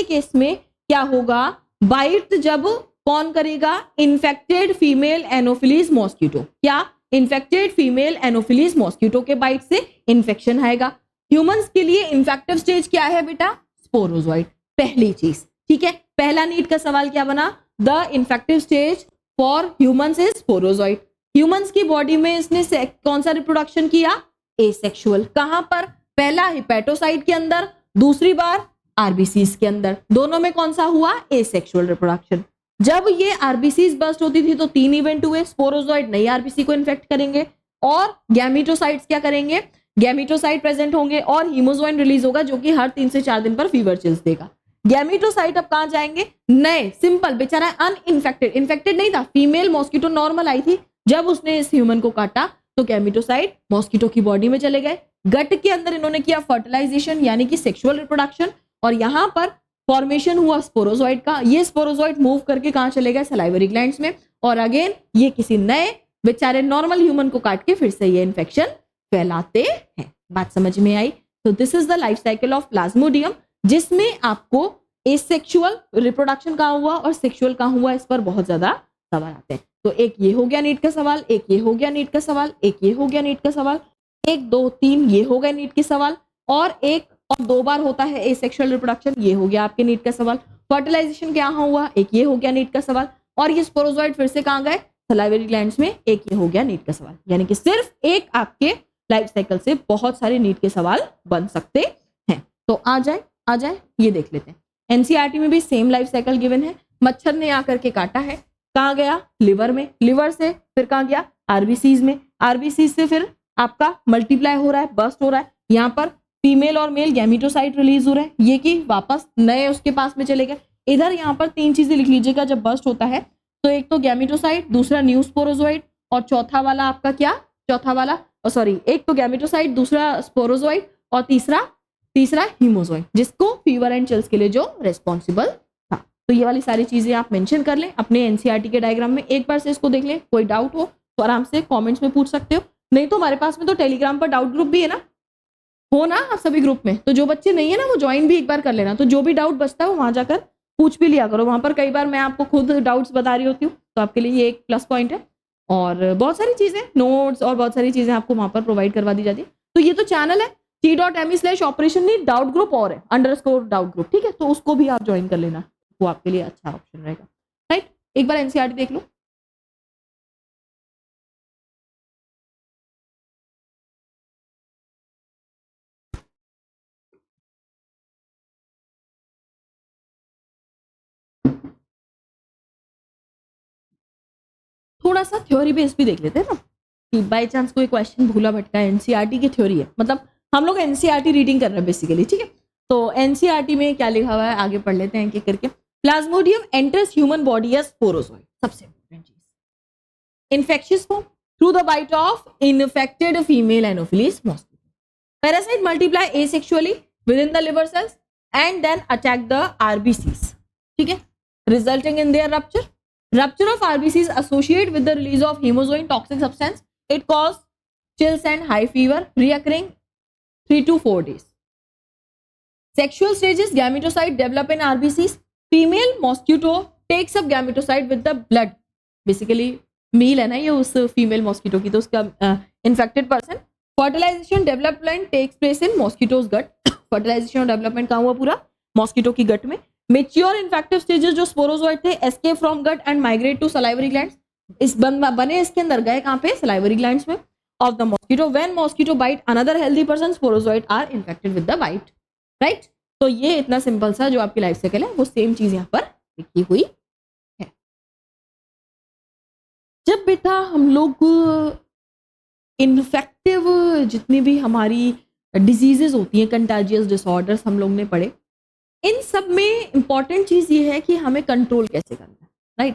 केस में क्या होगा? बाइट जब कौन करेगा? Infected female Anopheles mosquito. क्या? इन्फेक्टेड फीमेल एनोफिलीज मॉस्किटो के बाइट से इन्फेक्शन आएगा। ह्यूमंस के लिए इन्फेक्टिव स्टेज क्या है बेटा? स्पोरोजोइट। पहली चीज, ठीक है। पहला नीट का सवाल क्या बना? The infective stage for humans is sporozoite. Humans की बॉडी में इसने कौन सा रिप्रोडक्शन किया? एसेक्सुअल। कहां पर? पहला हिपेटोसाइट के अंदर, दूसरी बार आरबीसीज के अंदर। दोनों में कौन सा हुआ? Asexual reproduction. जब ये आरबीसीज बर्स्ट होती थी तो 3 इवेंट हुए, स्पोरोजोइड नई आरबीसी को इन्फेक्ट करेंगे और गैमेटोसाइट्स क्या करेंगे? गैमेटोसाइट प्रेजेंट होंगे और हीमोजोइन रिलीज होगा जो कि हर 3 से 4 दिन पर फीवर चिल्स देगा। गैमेटोसाइट अब कहां जाएंगे? नए, सिंपल, बेचारा अनइन्फेक्टेड, इन्फेक्टेड नहीं था, फीमेल मॉस्किटो नॉर्मल आई थी, जब उसने इस ह्यूमन को काटा तो गैमेटोसाइट मॉस्किटो की बॉडी में चले गए, गट के अंदर इन्होंने किया फर्टिलाइजेशन यानी कि सेक्सुअल रिप्रोडक्शन, और यहां पर फॉर्मेशन हुआ स्पोरोजोइड का। ये स्पोरोजोइड मूव करके कहां चले गए? सलाइवरी ग्लैंड्स में, और अगेन ये किसी नए बेचारे नॉर्मल ह्यूमन को काट के फिर से ये इन्फेक्शन फैलाते हैं। बात समझ में आई? तो this is the life cycle of Plasmodium, जिसमें आपको एसेक्सुअल रिप्रोडक्शन कहां हुआ और सेक्सुअल कहां हुआ, इस पर बहुत ज्यादा सवाल आते हैं। तो एक ये हो गया नीट का सवाल, एक ये हो गया नीट का सवाल, एक ये हो गया नीट का सवाल, 1 2 3 ये हो गए नीट के सवाल, और 1 और 2 बार होता है एसेक्सुअल रिप्रोडक्शन, ये हो गया आपके नीट का सवाल। फर्टिलाइजेशन क्या हुआ? एक ये हो गया नीट का सवाल, और ये स्पोरोजोइड फिर से कहां गए? सलाइवरी ग्लैंड्स में, एक ये हो गया नीट का सवाल। यानी कि सिर्फ एक आपके लाइफ साइकिल से बहुत सारे नीट के सवाल बन सकते हैं। तो आ जाए ये देख लेते हैं। एनसीईआरटी में भी सेम लाइफ साइकिल गिवन है। मच्छर ने आकर के काटा है, कहां गया? लिवर में, लिवर से फिर कहां गया? आरबीसीज में, आरबीसीज से फिर आपका मल्टीप्लाई हो रहा है, बर्स्ट हो रहा है, यहाँ पर फीमेल और मेल गैमेटोसाइट रिलीज हो रहे हैं, ये कि वापस नए उसके पास में चले गए। इधर यहाँ पर 3 चीजें लिख लीजिएगा जब बर्स्ट होता है, तो एक तो गैमेटोसाइट, दूसरा न्यू स्पोरोजोइड, और चौथा वाला आपका क्या? चौथा वाला एक तो गैमेटोसाइट, दूसरा स्पोरोजोइड, और तीसरा हीमोजोइड, जिसको फीवर एंड चिल्स के लिए जो रेस्पॉन्सिबल था। तो ये वाली सारी चीजें आप मेंशन कर लें अपने एनसीईआरटी के डायग्राम में, एक बार से इसको देख लें। कोई डाउट हो तो आराम से कमेंट्स में पूछ सकते हो, नहीं तो हमारे पास में तो टेलीग्राम पर डाउट ग्रुप भी है ना, हो ना आप सभी ग्रुप में, तो जो बच्चे नहीं है ना वो ज्वाइन भी एक बार कर लेना, तो जो भी डाउट बचता है वहां जाकर पूछ भी लिया करो। वहां पर कई बार मैं आपको खुद डाउट्स बता रही होती हूँ, तो आपके लिए ये एक प्लस पॉइंट है, और बहुत सारी चीजें, नोट्स और बहुत सारी चीजें आपको वहां पर प्रोवाइड करवा दी जाती है। तो ये तो चैनल है t.me/operation नीट डाउट ग्रुप, और है _डाउट ग्रुप, ठीक है, तो उसको भी आप ज्वाइन कर लेना, वो आपके लिए अच्छा ऑप्शन रहेगा। राइट, एक बार एनसीईआरटी देख लो। थोड़ा सा थ्योरी बेस भी देख लेते हैं ना, कि बाय चांस कोई क्वेश्चन भूला भटका है, एनसीईआरटी की थ्योरी है, मतलब हम लोग एनसीईआरटी रीडिंग कर रहे हैं बेसिकली, ठीक है। तो एनसीईआरटी में क्या लिखा हुआ है आगे पढ़ लेते हैं एक करके। Plasmodium enters human body as sporozoite, सबसे इंपॉर्टेंट चीज, infectious form through the bite of infected female Anopheles mosquito. Parasite multiply asexually with in the liver cells and then attack the RBCs, ठीक है, resulting in their rupture. Rupture of RBCs associated with the release of hemozoin toxic substance. It causes chills and high fever, reoccurring 3 to 4 days. Sexual stages: gametocyte develop in RBCs. Female mosquito takes up gametocyte with the blood. Basically, male है ना ये उस female mosquito की, तो उसका infected person. Fertilization development takes place in mosquito's gut. Fertilization और development कहाँ हुआ? पूरा mosquito की gut में। मेच्योर इन्फेक्टिव स्टेजेस जो स्पोरोजोइड थे, escape from gut and migrate to salivary glands, इस बने इसके अंदर गए कहां पे? सलाइवरी ग्लैंड्स में of the mosquito. When mosquito bite another healthy person, sporozoite are infected with the bite. Right, तो ये इतना सिंपल सा जो आपकी लाइफ साइकिल है वो सेम चीज यहाँ पर लिखी हुई है। जब बेटा हम लोग इन्फेक्टिव जितनी भी हमारी डिजीजेस होती हैं, कंटाजियस डिसऑर्डर्स हम लोग ने पढ़े, इन सब में इंपॉर्टेंट चीज ये है कि हमें कंट्रोल कैसे करना है, राइट,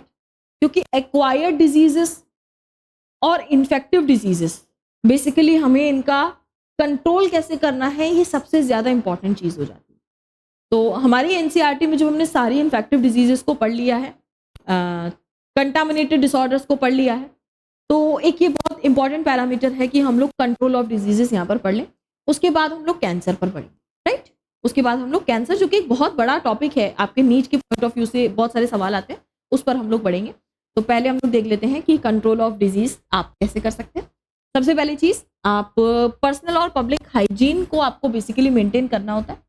क्योंकि एक्वायर्ड डिजीजेस और इन्फेक्टिव डिजीजेस बेसिकली हमें इनका कंट्रोल कैसे करना है, ये सबसे ज्यादा इंपॉर्टेंट चीज हो जाती है। तो हमारी एनसीईआरटी में जब हमने सारी इन्फेक्टिव डिजीजेस को पढ़ लिया है, कंटामिनेटेड डिसऑर्डर्स को पढ़ लिया है, तो एक ये बहुत इंपॉर्टेंट पैरामीटर है कि हम लोग कंट्रोल ऑफ डिजीजेस यहाँ पर पढ़ लें। उसके बाद हम लोग कैंसर पर पढ़ें, राइट, उसके बाद हम लोग कैंसर, जो कि एक बहुत बड़ा टॉपिक है, आपके नीट के पॉइंट ऑफ व्यू से बहुत सारे सवाल आते हैं, उस पर हम लोग पढ़ेंगे। तो पहले हम लोग देख लेते हैं कि कंट्रोल ऑफ डिजीज आप कैसे कर सकते हैं। सबसे पहली चीज, आप पर्सनल और पब्लिक हाइजीन को आपको बेसिकली मेंटेन करना होता है।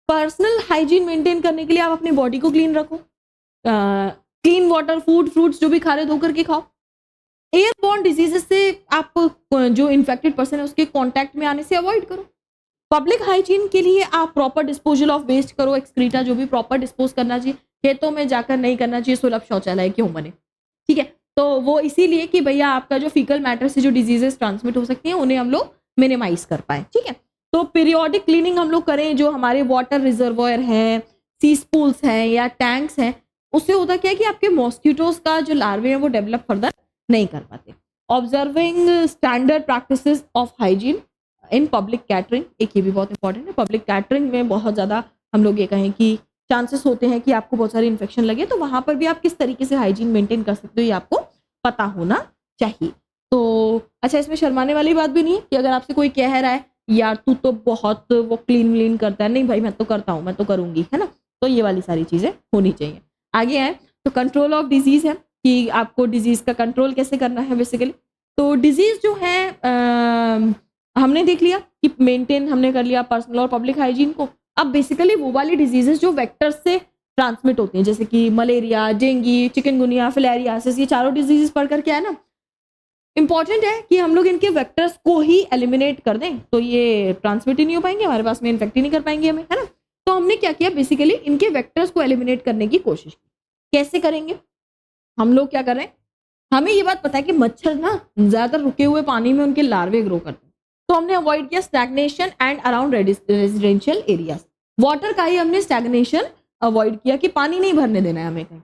पर्सनल हाइजीन मेंटेन करने के लिए आप अपनी बॉडी को क्लीन रखो, क्लीन वाटर, फूड, फ्रूट्स जो भी खा रहे धो करके खाओ। एयरबॉर्न डिजीजेस से आप जो इन्फेक्टेड पर्सन है उसके कांटेक्ट में आने से अवॉइड करो, पब्लिक हाइजीन के लिए आप प्रॉपर डिस्पोजल ऑफ वेस्ट करो, एक्सक्रीटा जो भी प्रॉपर डिस्पोज करना चाहिए, खेतों में जाकर नहीं करना चाहिए, सुलभ शौचालय क्यों बने, ठीक है। तो वो इसीलिए कि भैया आपका जो फीकल मैटर से जो डिजीजेस ट्रांसमिट हो सकती हैं उन्हें हम लोग मिनिमाइज कर पाए, ठीक है। तो पीरियोडिक क्लीनिंग हम लोग करें, जो हमारे वाटर रिजर्वोयर हैं, सी स्पूल्स हैं या टैंक्स हैं, उससे होता क्या है कि आपके मॉस्किटोज का जो लार्वे हैं वो डेवलप फर्दर नहीं कर पाते। Observing standard practices of hygiene in public catering, एक ये भी बहुत इंपॉर्टेंट है। पब्लिक कैटरिंग में बहुत ज़्यादा हम लोग ये कहें कि चांसेस होते हैं कि आपको बहुत सारी इन्फेक्शन लगे, तो वहाँ पर भी आप किस तरीके से हाइजीन मेंटेन कर सकते हो ये आपको पता होना चाहिए। तो अच्छा, इसमें शर्माने वाली बात भी नहीं है कि अगर आपसे कोई कह रहा है यार तू तो बहुत वो क्लीन व्लीन करता है, नहीं भाई मैं तो करता हूँ, मैं तो करूँगी, है ना। तो ये वाली सारी चीज़ें होनी चाहिए। आगे आए तो कंट्रोल ऑफ डिजीज़ है कि आपको डिजीज़ का कंट्रोल कैसे करना है बेसिकली। तो डिजीज़ जो है हमने देख लिया कि मेंटेन हमने कर लिया पर्सनल और पब्लिक हाइजीन को। अब बेसिकली वो वाली डिजीजेस जो वेक्टर से ट्रांसमिट होती हैं, जैसे कि मलेरिया, डेंगू, चिकनगुनिया, फिलेरियासिस, ये चारों डिजीजेस पढ़कर क्या है ना, इंपॉर्टेंट है कि हम लोग इनके वेक्टर्स को ही एलिमिनेट कर दें, तो ये ट्रांसमिट ही नहीं हो पाएंगे, हमारे पास में इन्फेक्ट ही नहीं कर पाएंगे हमें, है ना। तो हमने क्या किया, बेसिकली इनके वेक्टर्स को एलिमिनेट करने की कोशिश की। कैसे करेंगे हम लोग, क्या कर रहे हैं, हमें ये बात पता है कि मच्छर ना ज्यादातर रुके हुए पानी में उनके लार्वे ग्रो करते हैं, तो हमने अवॉइड किया stagnation and around residential areas. Water का ही हमने स्टैग्नेशन अवॉइड किया कि पानी नहीं भरने देना है हमें कहीं।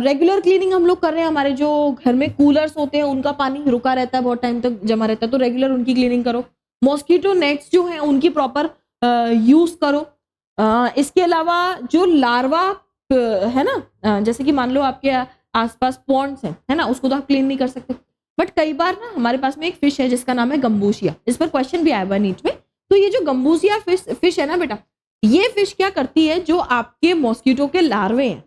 रेगुलर क्लीनिंग हम लोग कर रहे हैं, हमारे जो घर में कूलर्स होते हैं उनका पानी रुका रहता है, बहुत टाइम तक जमा रहता है, तो रेगुलर उनकी क्लीनिंग करो। मॉस्किटो नेट्स जो हैं उनकी प्रॉपर यूज करो। इसके अलावा जो लार्वा है ना, जैसे कि मान लो आपके आसपास पॉन्ड्स हैं, है ना, उसको तो आप क्लीन नहीं कर सकते, बट कई बार ना हमारे पास में एक फिश है जिसका नाम है गंबूसिया, इस पर क्वेश्चन भी आया हुआ नीट में। तो ये जो गंबूसिया फिश है ना बेटा, ये फिश क्या करती है, जो आपके मॉस्किटो के लार्वे हैं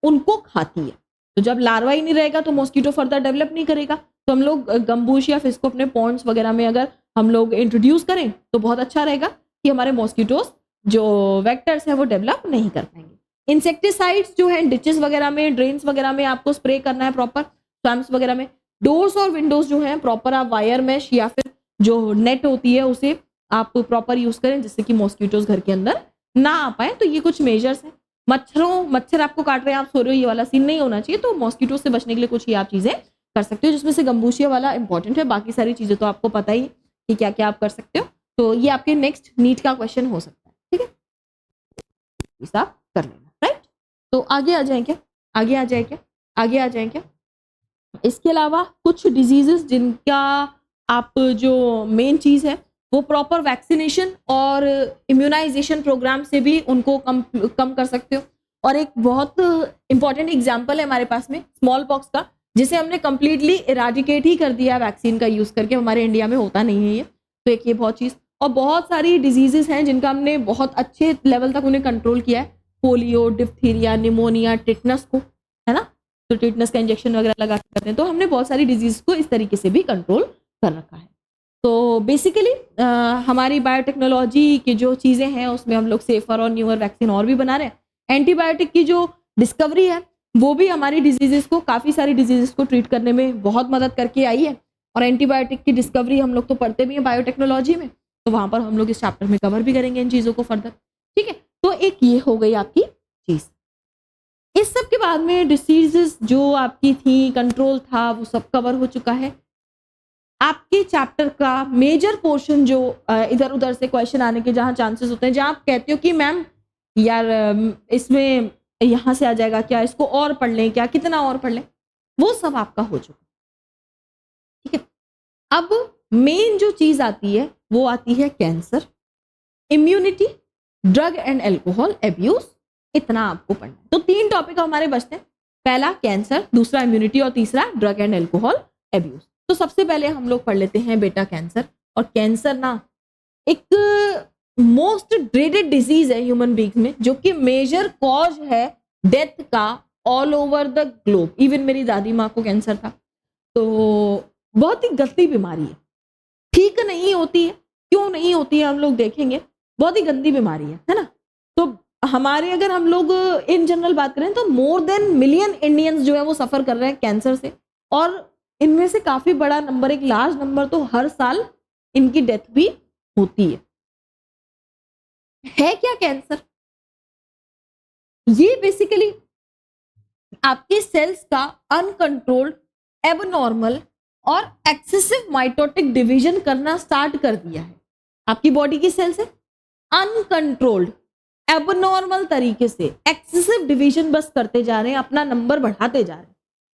उनको खाती है। तो जब लार्वा ही नहीं रहेगा तो मॉस्किटो फर्दर डेवलप नहीं करेगा। तो हम लोग गंबूसिया फिश को अपने पॉन्ड्स वगैरह में अगर हम लोग इंट्रोड्यूस करें तो बहुत अच्छा रहेगा कि हमारे मॉस्किटोज जो वेक्टर्स हैं वो डेवलप नहीं कर पाएंगे। इंसेक्टिसाइड्स जो है डिचेस वगैरह में, ड्रेन्स वगैरह में आपको स्प्रे करना है प्रॉपर, स्वैम्प्स वगैरह में। डोर्स और विंडोज जो हैं प्रॉपर आप वायर मैश या फिर जो नेट होती है उसे आप प्रॉपर यूज करें, जिससे कि मॉस्किटोज घर के अंदर ना आ पाए। तो ये कुछ मेजर्स हैं। मच्छर आपको काट रहे हैं, आप सो रहे हो, ये वाला सीन नहीं होना चाहिए, तो मॉस्किटो से बचने के लिए कुछ ही आप चीजें कर सकते हो, जिसमें से गंबूसिया वाला इंपॉर्टेंट है, बाकी सारी चीजें तो आपको पता ही कि क्या क्या आप कर सकते हो। तो ये आपके नेक्स्ट नीट का क्वेश्चन हो सकता है, ठीक है, आप कर लेना, राइट। तो आगे आ जाए क्या, आगे आ जाए क्या, आगे आ जाए क्या। इसके अलावा कुछ डिजीजेस जिनका आप जो मेन चीज है वो प्रॉपर वैक्सीनेशन और इम्यूनाइजेशन प्रोग्राम से भी उनको कम कर सकते हो। और एक बहुत इंपॉर्टेंट एग्जांपल है हमारे पास में स्मॉल पॉक्स का, जिसे हमने कंप्लीटली इराडिकेट ही कर दिया वैक्सीन का यूज करके, हमारे इंडिया में होता नहीं है ये। तो एक ये बहुत चीज, और बहुत सारी डिजीजेस हैं जिनका हमने बहुत अच्छे लेवल तक उन्हें कंट्रोल किया है, पोलियो, डिप्थीरिया, निमोनिया, टिटनस को, है ना, तो टिटनस का इंजेक्शन वगैरह लगा करते हैं। तो हमने बहुत सारी डिजीज को इस तरीके से भी कंट्रोल कर रखा है। तो बेसिकली हमारी बायोटेक्नोलॉजी की जो चीज़ें हैं उसमें हम लोग सेफर और न्यूअर वैक्सीन और भी बना रहे हैं। एंटीबायोटिक की जो डिस्कवरी है वो भी हमारी डिजीजेस को, काफ़ी सारी डिजीजेस को ट्रीट करने में बहुत मदद करके आई है। और एंटीबायोटिक की डिस्कवरी हम लोग तो पढ़ते भी हैं बायोटेक्नोलॉजी में, तो वहाँ पर हम लोग इस चैप्टर में कवर भी करेंगे इन चीज़ों को फर्दर, ठीक है। तो एक ये हो गई आपकी चीज़। इस सब के बाद में डिसीजेस जो आपकी थी, कंट्रोल था, वो सब कवर हो चुका है। आपके चैप्टर का मेजर पोर्शन जो इधर उधर से क्वेश्चन आने के जहाँ चांसेस होते हैं, जहाँ आप कहते हो कि मैम यार इसमें यहाँ से आ जाएगा क्या, इसको और पढ़ लें क्या, कितना और पढ़ लें, वो सब आपका हो चुका, ठीक है। अब मेन जो चीज आती है वो आती है cancer, immunity, drug and alcohol abuse, इतना आपको पढ़ना है। तो 3 टॉपिक हमारे बचते हैं, पहला कैंसर, दूसरा इम्यूनिटी और तीसरा ड्रग एंड एल्कोहल एब्यूज। तो सबसे पहले हम लोग पढ़ लेते हैं बेटा कैंसर। और कैंसर ना एक मोस्ट ड्रेडेड डिजीज है ह्यूमन बींग्स में, जो कि मेजर कॉज है डेथ का all over the globe. Even मेरी दादी माँ को कैंसर था। तो बहुत ही गंदी बीमारी है, ठीक नहीं होती है, क्यों नहीं होती है हम लोग देखेंगे, बहुत ही गंदी बीमारी है ना। तो हमारे अगर हम लोग इन जनरल बात करें तो मोर देन मिलियन इंडियंस जो है वो सफर कर रहे हैं कैंसर से, और इनमें से काफी बड़ा नंबर, एक लार्ज नंबर तो हर साल इनकी डेथ भी होती है। है क्या कैंसर? ये बेसिकली आपके सेल्स का अनकंट्रोल्ड, एबनॉर्मल और एक्सेसिव माइटोटिक डिवीजन करना स्टार्ट कर दिया है। आपकी बॉडी की सेल्स है अनकंट्रोल्ड, एबनॉर्मल तरीके से एक्सेसिव डिवीजन बस करते जा रहे हैं, अपना नंबर बढ़ाते जा रहे हैं।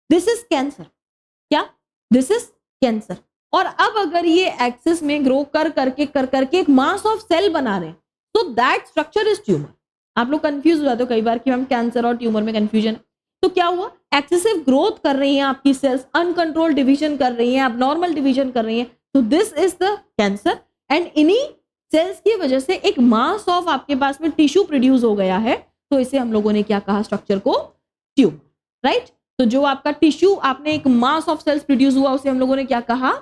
This is cancer. क्या? This is cancer. और अब अगर ये एक्सेस में ग्रो कर करके एक मास ऑफ सेल बना रहे हैं, तो दैट स्ट्रक्चर इज ट्यूमर। आप लोग कंफ्यूज हो जाते हो कई बार कि हम कैंसर और ट्यूमर में कंफ्यूजन। तो क्या हुआ? एक्सेसिव ग्रोथ कर रही हैं आपकी सेल्स, अनकंट्रोल डिवीजन कर रही हैं, एबनॉर्मल डिवीजन कर रही हैं, तो this is the cancer. And इन्हीं सेल्स की वजह से एक मास ऑफ आपके पास में टिश्यू प्रोड्यूस हो गया है, तो इसे हम लोगों ने क्या कहा स्ट्रक्चर को? Tumour, right. तो जो आपका टिश्यू, आपने एक मास ऑफ सेल्स प्रोड्यूस हुआ, उसे हम लोगों ने क्या कहा?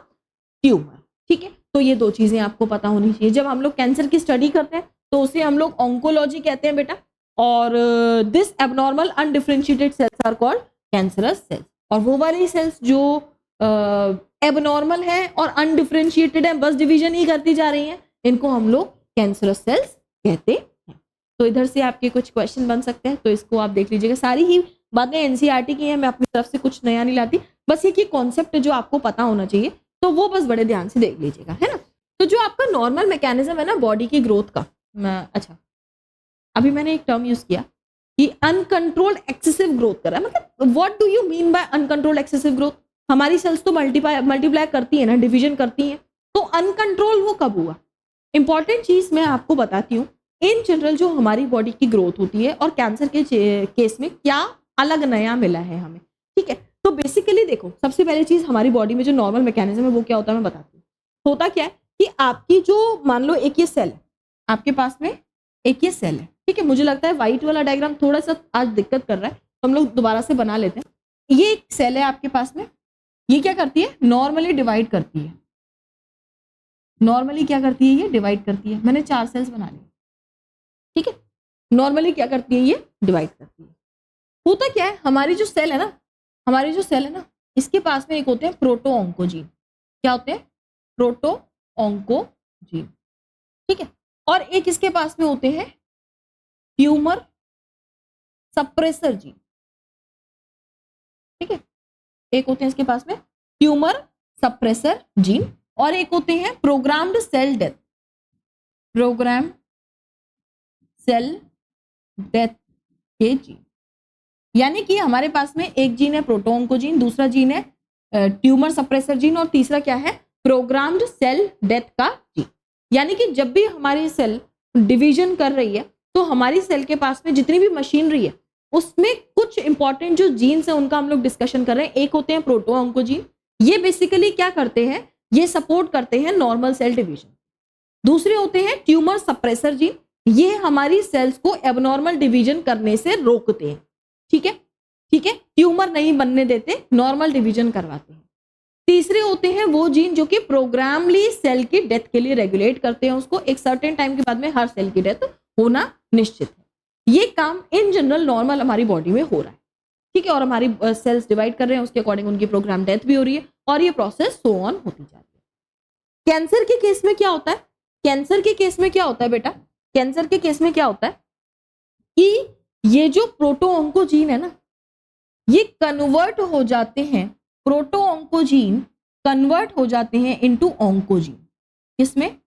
ट्यूमर। ठीक है, तो ये दो चीजें आपको पता होनी चाहिए। जब हम लोग कैंसर की स्टडी करते हैं तो उसे हम लोग ऑन्कोलॉजी कहते हैं बेटा, और this abnormal undifferentiated cells are called cancerous cells. और वो वाली सेल्स जो एबनॉर्मल है और अनडिफरेंशिएटेड है, बस डिवीजन ही करती जा रही हैं, इनको हम लोग कैंसरस सेल्स कहते हैं। तो इधर से आपके कुछ क्वेश्चन बन सकते हैं, तो इसको आप देख लीजिएगा। सारी ही बातें एनसीईआरटी की हैं, मैं अपनी तरफ से कुछ नया नहीं लाती, बस एक ही कॉन्सेप्ट जो आपको पता होना चाहिए, तो वो बस बड़े ध्यान से देख लीजिएगा, है ना। तो जो आपका नॉर्मल मैकेनिज्म है ना बॉडी की ग्रोथ का, अच्छा अभी मैंने एक टर्म यूज किया कि अनकंट्रोल्ड एक्सेसिव ग्रोथ कर रहा है, मतलब what do you mean by uncontrolled excessive growth? हमारी सेल्स तो मल्टीप्लाई करती है ना, डिवीजन करती हैं, तो अनकंट्रोल वो कब हुआ? इंपॉर्टेंट चीज मैं आपको बताती हूँ। इन जनरल जो हमारी बॉडी की ग्रोथ होती है और कैंसर के केस में क्या अलग नया मिला है हमें, ठीक है। तो बेसिकली देखो, सबसे पहली चीज हमारी बॉडी में जो नॉर्मल मैकेनिज्म है वो क्या होता है मैं बताती हूँ। होता क्या है कि आपकी जो, मान लो एक ये सेल है आपके पास में, एक ये सेल है, ठीक है। मुझे लगता है व्हाइट वाला डायग्राम थोड़ा सा आज दिक्कत कर रहा है, तो हम लोग दोबारा से बना लेते हैं। ये एक सेल है आपके पास में, ये क्या करती है? नॉर्मली डिवाइड करती है। नॉर्मली क्या करती है? ये डिवाइड करती है। मैंने 4 सेल्स बना लिए, ठीक है। नॉर्मली क्या करती है? ये डिवाइड करती है। होता क्या है, हमारी जो सेल है ना, हमारी जो सेल है ना, इसके पास में एक होते हैं प्रोटो ऑन्कोजीन। क्या होते हैं? प्रोटो ऑन्कोजीन, ठीक है। और एक इसके पास में होते हैं ट्यूमर सप्रेसर जीन, ठीक है। एक होते हैं इसके पास में ट्यूमर सप्रेसर जीन, और एक होते हैं programmed cell death, program cell death के जीन। यानी कि हमारे पास में एक जीन है प्रोटो ऑन्कोजीन, दूसरा जीन है ट्यूमर सप्रेसर जीन, और तीसरा क्या है? प्रोग्राम्ड सेल डेथ का जीन। यानी कि जब भी हमारी सेल डिवीजन कर रही है, तो हमारी सेल के पास में जितनी भी मशीनरी है उसमें कुछ इंपॉर्टेंट जो जीन्स है उनका हम लोग डिस्कशन कर रहे हैं। एक होते हैं प्रोटो ऑन्कोजीन, ये बेसिकली क्या करते हैं? ये सपोर्ट करते हैं नॉर्मल सेल डिवीजन। दूसरे होते हैं ट्यूमर सप्रेसर जीन, ये हमारी सेल्स को एबनॉर्मल डिवीजन करने से रोकते हैं, ठीक है, ठीक है। ट्यूमर नहीं बनने देते, नॉर्मल डिवीजन करवाते हैं। तीसरे होते हैं वो जीन जो कि प्रोग्रामली सेल की डेथ के लिए रेगुलेट करते हैं उसको, एक सर्टेन टाइम के बाद में हर सेल की डेथ होना निश्चित है। ये काम इन जनरल नॉर्मल हमारी बॉडी में हो रहा है, ठीक है। और हमारी सेल्स डिवाइड कर रहे हैं, उसके अकॉर्डिंग उनकी प्रोग्राम डेथ भी हो रही है, और ये प्रोसेस सो ऑन होती जा रही है। कैंसर के केस में क्या होता है? कैंसर के केस में क्या होता है बेटा? कैंसर के केस में क्या होता है कि ये जो प्रोटो ऑन्कोजीन है ना, ये कन्वर्ट हो जाते हैं, प्रोटो ऑन्कोजीन कन्वर्ट हो जाते हैं इनटू ऑन्कोजीन। किसमें?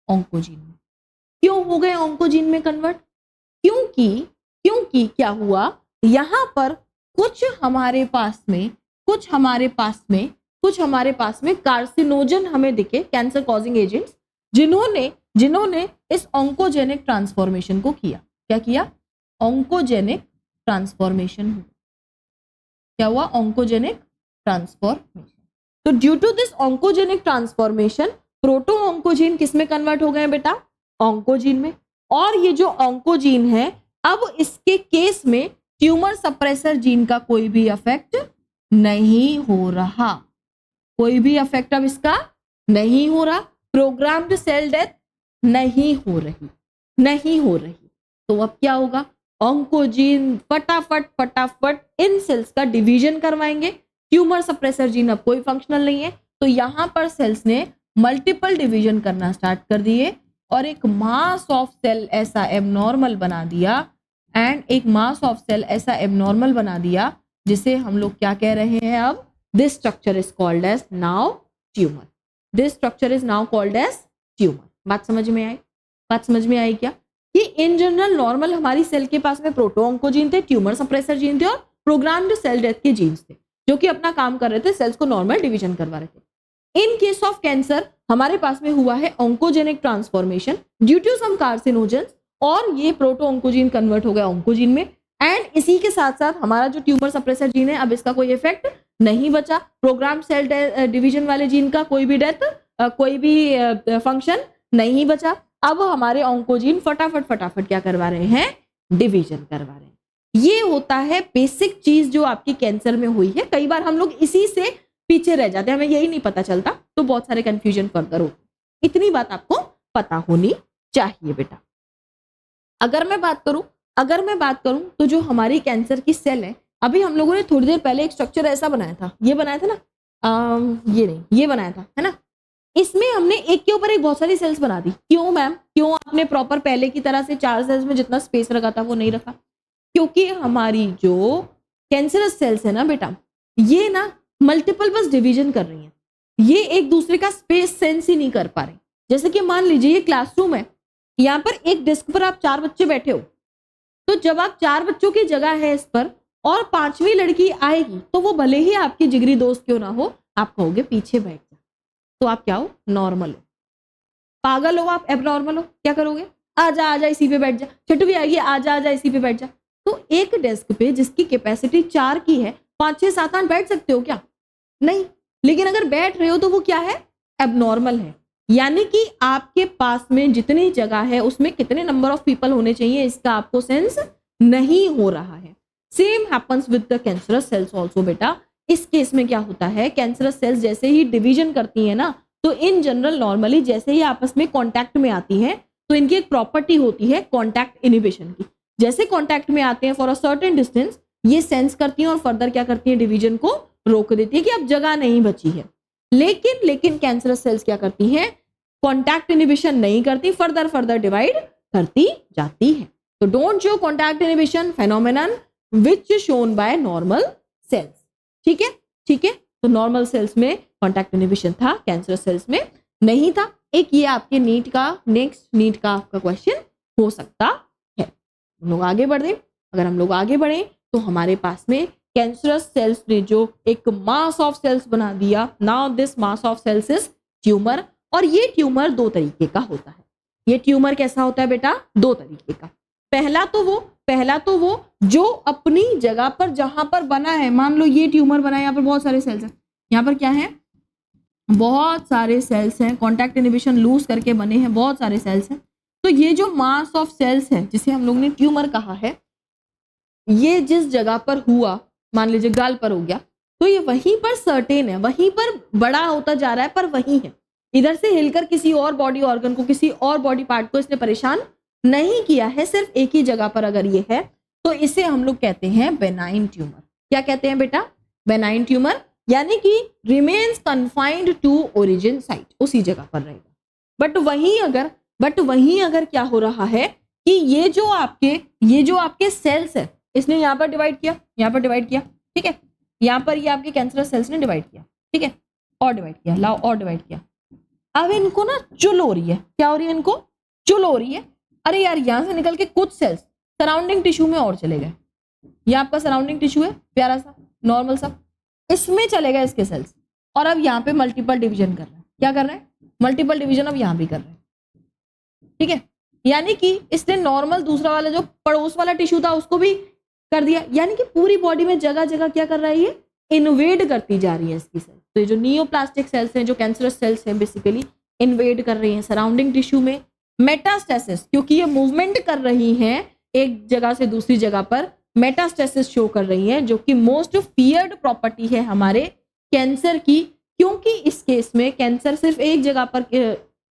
ऑन्कोजीन में। क्यों हो गए ऑन्कोजीन में कन्वर्ट? क्योंकि क्या हुआ, यहां पर कुछ हमारे पास में कार्सिनोजन हमें दिखे, कैंसर कॉजिंग एजेंट्स, जिन्होंने इस ऑन्कोजेनिक ट्रांसफॉर्मेशन को किया। क्या किया? Oncogenic transformation. क्या हुआ? Oncogenic transformation. तो due to this oncogenic transformation, proto oncogene किस में कन्वर्ट हो गए बेटा? ऑन्कोजीन में। और ये जो ऑन्कोजीन है, अब इसके केस में ट्यूमर सप्रेसर जीन का कोई भी इफेक्ट नहीं हो रहा, कोई भी इफेक्ट अब इसका नहीं हो रहा, प्रोग्राम्ड सेल डेथ नहीं हो रही। तो अब क्या होगा? ऑन्कोजीन फटाफट इन सेल्स का डिवीजन करवाएंगे। ट्यूमर सप्रेसर जीन अब कोई फंक्शनल नहीं है, तो यहां पर सेल्स ने मल्टीपल डिवीजन करना स्टार्ट कर दिए। और एक मास ऑफ सेल ऐसा एबनॉर्मल बना दिया, एंड एक मास ऑफ सेल ऐसा एबनॉर्मल बना दिया जिसे हम लोग क्या कह रहे हैं अब, this structure is called as now tumour. This structure is now called as tumour. बात समझ में आई? बात समझ में आई क्या? कि इन जनरल नॉर्मल हमारी सेल के पास में प्रोटोऑन्कोजीन थे, ट्यूमर सप्रेसर जीन थे और प्रोग्राम्ड सेल डेथ के जीन्स थे जो कि अपना काम कर रहे थे, सेल्स को नॉर्मल डिवीजन करवा रहे थे। इन केस ऑफ कैंसर हमारे पास में हुआ है oncogenic transformation due to some carcinogens, और ये प्रोटोऑन्कोजीन कन्वर्ट हो गया ऑन्कोजीन में, एंड इसी के साथ साथ हमारा जो ट्यूमर सप्रेसर जीन है अब इसका कोई इफेक्ट नहीं बचा, प्रोग्राम सेल डिवीजन वाले जीन का कोई भी डेथ, कोई भी फंक्शन नहीं बचा। अब हमारे ऑन्कोजीन फटाफट क्या करवा रहे हैं, डिवीजन करवा रहे हैं। ये होता है बेसिक चीज जो आपकी कैंसर में हुई है। कई बार हम लोग इसी से पीछे रह जाते हैं, हमें यही नहीं पता चलता, तो बहुत सारे कंफ्यूजन फर्दर होते हैं। इतनी बात आपको पता होनी चाहिए बेटा। अगर मैं बात करूं तो जो हमारी कैंसर की सेल है, अभी हम लोगों ने थोड़ी देर पहले एक स्ट्रक्चर ऐसा बनाया था, ये बनाया था ना, ये नहीं, ये बनाया था, है ना। इसमें हमने एक के ऊपर एक बहुत सारी सेल्स बना दी। क्यों मैम? क्यों आपने प्रॉपर पहले की तरह से 4 सेल्स में जितना स्पेस रखा था वो नहीं रखा? क्योंकि हमारी जो कैंसरस सेल्स है ना बेटा, ये ना मल्टीपल बस डिवीजन कर रही हैं, ये एक दूसरे का स्पेस सेंस ही नहीं कर पा रही। जैसे कि मान लीजिए ये क्लासरूम है, यहाँ पर एक डेस्क पर आप 4 बच्चे बैठे हो, तो जब आप 4 बच्चों की जगह है इस पर और 5वीं लड़की आएगी तो वो भले ही आपकी जिगरी दोस्त क्यों ना हो, आप कहोगे पीछे बैठ जा, तो आप क्या हो, नॉर्मल हो। पागल हो आप, एबनॉर्मल हो, क्या करोगे, आजा इसी पे बैठ जा। छठवीं आएगी, आजा इसी पे बैठ जा। तो एक डेस्क पे जिसकी कैपेसिटी 4 की है, 5, 6, 7, 8 बैठ सकते हो क्या? नहीं। लेकिन अगर बैठ रहे हो तो वो क्या है, एबनॉर्मल है। यानी कि आपके पास में जितनी जगह है उसमें कितने नंबर ऑफ पीपल होने चाहिए इसका आपको सेंस नहीं हो रहा है। Same happens with the cancerous cells also बेटा। इस केस में क्या होता है, कैंसरस सेल्स जैसे ही डिवीजन करती है ना, तो इन जनरल नॉर्मली जैसे ही आपस में कॉन्टैक्ट में आती है तो इनकी एक प्रॉपर्टी होती है कॉन्टैक्ट इनिबिशन की। जैसे कॉन्टैक्ट में आते हैं फॉर अ सर्टेन डिस्टेंस, ये सेंस करती हैं और फर्दर क्या करती है, डिवीजन को रोक देती है कि अब जगह नहीं बची है। लेकिन कैंसरस सेल्स क्या करती हैं, कॉन्टैक्ट इनिबिशन नहीं करती, फर्दर डिवाइड करती जाती है। तो don't show contact inhibition phenomenon which shown by normal sales. ठीक है। तो नॉर्मल सेल्स में कॉन्टैक्ट इनिबिशन था, कैंसरस सेल्स में नहीं था। एक ये आपके नेक्स्ट नीट का आपका क्वेश्चन हो सकता है। हम लोग आगे बढ़े, अगर हम लोग आगे बढ़े तो हमारे पास में कैंसरस सेल्स ने जो एक मास ऑफ सेल्स बना दिया, now this mass of cells is tumour. और ये ट्यूमर 2 तरीके का होता है। ये ट्यूमर कैसा होता है बेटा, 2 तरीके का। पहला तो वो जो अपनी जगह पर जहां पर बना है, मान लो ये ट्यूमर बना है, यहाँ पर बहुत सारे सेल्स हैं, यहाँ पर क्या है, बहुत सारे सेल्स हैं, कॉन्टैक्ट इनिबिशन लूज करके बने हैं, बहुत सारे सेल्स हैं। तो ये जो मास ऑफ सेल्स है जिसे हम लोग ने ट्यूमर कहा है, ये जिस जगह पर हुआ, मान लीजिए गाल पर हो गया, तो ये वहीं पर सर्टेन है, वहीं पर बड़ा होता जा रहा है, पर वहीं है। इधर से हिलकर किसी और बॉडी ऑर्गन को, किसी और बॉडी पार्ट को इसने परेशान नहीं किया है, सिर्फ एक ही जगह पर अगर ये है तो इसे हम लोग कहते हैं बेनाइन ट्यूमर। क्या कहते हैं बेटा, बेनाइन ट्यूमर, यानी कि remains confined to origin site, उसी जगह पर रहेगा। बट वहीं अगर क्या हो रहा है कि ये जो आपके सेल्स है, इसने यहाँ पर डिवाइड किया, यहाँ पर डिवाइड किया, ठीक है, यहाँ पर ये आपके कैंसरस सेल्स ने डिवाइड किया, ठीक है, और डिवाइड किया, लाओ और डिवाइड किया। अब इनको ना चुल हो रही है, क्या हो रही है, इनको चुल हो रही है। अरे यार, यहां से निकल के कुछ सेल्स सराउंडिंग टिश्यू में और चले गए। ये आपका सराउंडिंग टिश्यू है, प्यारा सा नॉर्मल सा, इसमें चले गए इसके सेल्स, और अब यहाँ पे मल्टीपल डिवीजन कर रहे हैं। क्या कर रहे हैं, मल्टीपल डिवीजन अब यहाँ भी कर रहे हैं, ठीक है। यानी कि इसने नॉर्मल दूसरा वाला जो पड़ोस वाला टिश्यू था उसको भी कर दिया। यानी कि पूरी बॉडी में जगह जगह क्या कर रहा है, ये इन्वेड करती जा रही है इसकी सेल्स। तो ये जो नियोप्लास्टिक सेल्स हैं, जो कैंसरस सेल्स हैं, बेसिकली इन्वेड कर रही हैं सराउंडिंग टिश्यू में। मेटास्टेसिस, क्योंकि ये मूवमेंट कर रही हैं एक जगह से दूसरी जगह पर, मेटास्टेसिस शो कर रही हैं, जो कि मोस्ट फियर्ड प्रॉपर्टी है हमारे कैंसर की। क्योंकि इस केस में कैंसर सिर्फ एक जगह पर,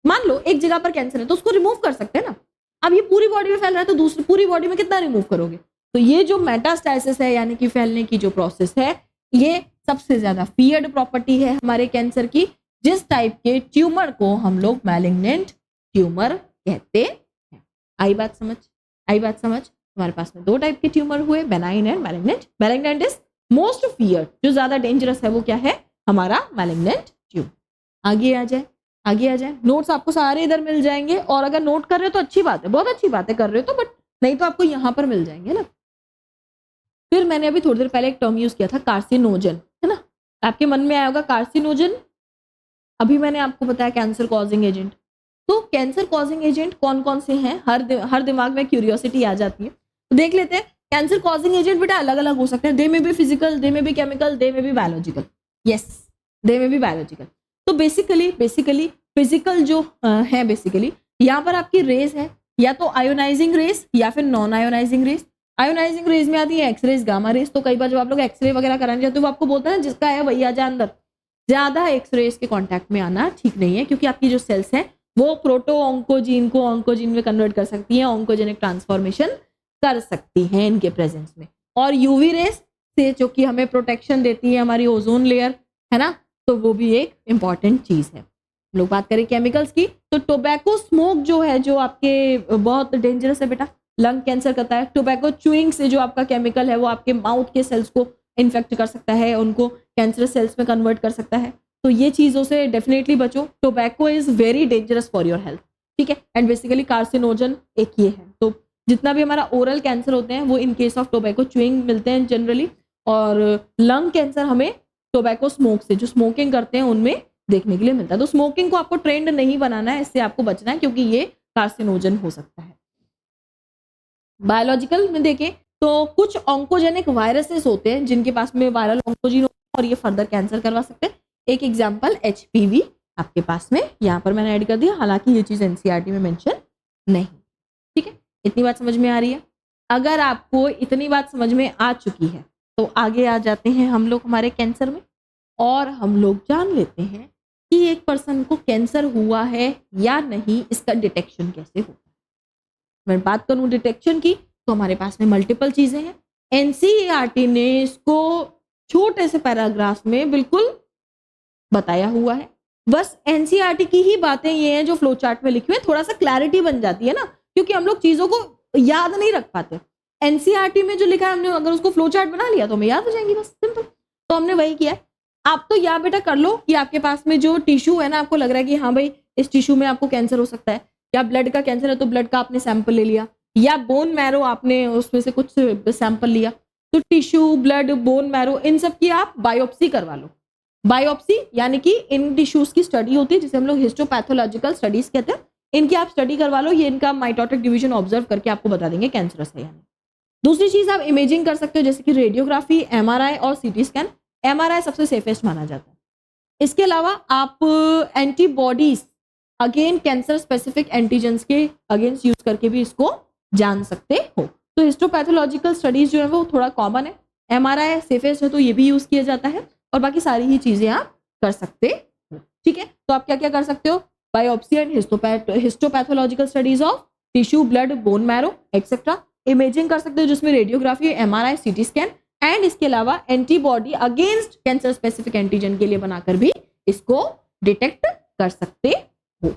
मान लो एक जगह पर कैंसर है तो उसको रिमूव कर सकते हैं ना। अब ये पूरी बॉडी में फैल रहा है तो दूसरी पूरी बॉडी में कितना रिमूव करोगे। तो ये जो मेटास्टेसिस है, यानी कि फैलने की जो प्रोसेस है, ये सबसे ज्यादा फियर्ड प्रॉपर्टी है हमारे कैंसर की, जिस टाइप के ट्यूमर को हम लोग मैलिग्नेंट ट्यूमर कहते हैं। आई बात समझ? हमारे पास में 2 टाइप के ट्यूमर हुए, benign and malignant. Malignant is most feared, जो ज्यादा डेंजरस है वो क्या है? हमारा मैलिग्नेंट ट्यूमर। आगे आ जाए। नोट्स आपको सारे इधर मिल जाएंगे, और अगर नोट कर रहे हो तो अच्छी बात है, बहुत अच्छी बात है कर रहे हो तो, बट नहीं तो आपको यहाँ पर मिल जाएंगे ना। फिर मैंने अभी थोड़ी देर पहले एक टर्म यूज किया था, कार्सिनोजन, है ना? आपके मन में आया होगा कार्सिनोजन। अभी मैंने आपको बताया कैंसर कॉजिंग एजेंट। तो कैंसर कॉजिंग एजेंट कौन कौन से हैं? हर दिमाग में क्यूरियोसिटी आ जाती है, तो देख लेते हैं। कैंसर कॉजिंग एजेंट बेटा अलग अलग हो सकते हैं, दे में भी फिजिकल, दे में भी केमिकल, दे में भी बायोलॉजिकल। यस, दे में भी बायोलॉजिकल। तो बेसिकली फिजिकल जो है, बेसिकली यहाँ पर आपकी रेस है, या तो आयोनाइजिंग रेस या फिर non ionising rays. Ionising rays में आती है एक्सरेज, गामा रेस। तो कई बार जब आप लोग एक्सरे वगैरह कराने जाते हो वो आपको बोलता है जिसका है वही आ जा अंदर। ज्यादा एक्सरेज के कांटेक्ट में आना ठीक नहीं है, क्योंकि आपकी जो सेल्स हैं वो प्रोटो ऑन्कोजीन को ऑन्कोजीन में कन्वर्ट कर सकती हैं, ऑन्कोजेनिक ट्रांसफॉर्मेशन कर सकती हैं इनके प्रेजेंस में। और यूवी रेस से जो कि हमें प्रोटेक्शन देती है, हमारी ओजोन लेयर, है ना, तो वो भी एक इंपॉर्टेंट चीज है। लोग बात करें केमिकल्स की, तो टोबैको स्मोक जो है, जो आपके बहुत डेंजरस है बेटा, लंग कैंसर करता है। टोबैको च्यूइंग से जो आपका केमिकल है वो आपके माउथ के सेल्स को इन्फेक्ट कर सकता है, उनको कैंसरस सेल्स में कन्वर्ट कर सकता है। तो ये चीजों से डेफिनेटली बचो। Tobacco is very dangerous for your health, ठीक है। एंड बेसिकली कार्सिनोजन एक ये है। तो जितना भी हमारा ओरल कैंसर होते हैं वो in case of tobacco chewing मिलते हैं जनरली, और लंग कैंसर हमें टोबैको स्मोक से, जो स्मोकिंग करते हैं उनमें देखने के लिए मिलता है। तो स्मोकिंग को आपको ट्रेंड नहीं बनाना है, इससे आपको बचना है, क्योंकि ये कार्सिनोजन हो सकता है। बायोलॉजिकल में देखें तो कुछ ऑन्कोजेनिक वायरसेस होते हैं जिनके पास में वायरल ऑन्कोजीन होता है, और ये फर्दर कैंसर करवा सकते हैं। एक एग्जांपल HPV आपके पास में यहाँ पर मैंने ऐड कर दिया, हालांकि ये चीज NCERT में मेंशन नहीं, ठीक है। इतनी बात समझ में आ रही है? अगर आपको इतनी बात समझ में आ चुकी है तो आगे आ जाते हैं हम लोग हमारे कैंसर में, और हम लोग जान लेते हैं कि एक पर्सन को कैंसर हुआ है या नहीं, इसका डिटेक्शन कैसे होता है। मैं बात करूं डिटेक्शन की, तो हमारे पास में मल्टीपल चीजें हैं। NCERT ने इसको छोटे से पैराग्राफ में बिल्कुल बताया हुआ है। बस NCERT की ही बातें ये हैं जो फ्लो चार्ट में लिखी हुई है, थोड़ा सा क्लैरिटी बन जाती है ना, क्योंकि हम लोग चीजों को याद नहीं रख पाते। NCERT में जो लिखा है हमने अगर उसको फ्लो चार्ट बना लिया तो हमें याद हो जाएंगी, बस सिंपल। तो हमने वही किया है। आप तो या बेटा कर लो कि आपके पास में जो टिश्यू है ना, आपको लग रहा है कि हाँ भाई इस टिश्यू में आपको कैंसर हो सकता है, या ब्लड का कैंसर है तो ब्लड का आपने सैंपल ले लिया, या बोन मैरो आपने उसमें से कुछ सैंपल लिया। तो टिश्यू, ब्लड, बोन मैरो, इन सब की आप बायोप्सी करवा लो। बायोप्सी यानी कि इन टिश्यूज की स्टडी होती है, जिसे हम लोग हिस्टोपैथोलॉजिकल स्टडीज कहते हैं। इनकी आप स्टडी करवा लो, ये इनका माइटोटिक डिवीजन ऑब्जर्व करके आपको बता देंगे कैंसरस है या नहीं। दूसरी चीज आप इमेजिंग कर सकते हो, जैसे कि रेडियोग्राफी, MRI और CT स्कैन। MRI सबसे सेफेस्ट माना जाता है। इसके अलावा आप antibodies again cancer specific antigens के अगेंस्ट यूज करके भी इसको जान सकते हो। तो हिस्टोपैथोलॉजिकल स्टडीज जो है वो थोड़ा कॉमन है, MRI सेफेस्ट है तो ये भी यूज किया जाता है, और बाकी सारी ही चीजें आप कर सकते हो, ठीक है। तो आप क्या क्या कर सकते हो? Biopsy and histopathological studies of tissue, blood, bone marrow etcetera. Imaging कर सकते हो जिसमें radiography, MRI, CT scan, and इसके अलावा antibody against cancer specific antigen के लिए बनाकर भी इसको डिटेक्ट कर सकते हो।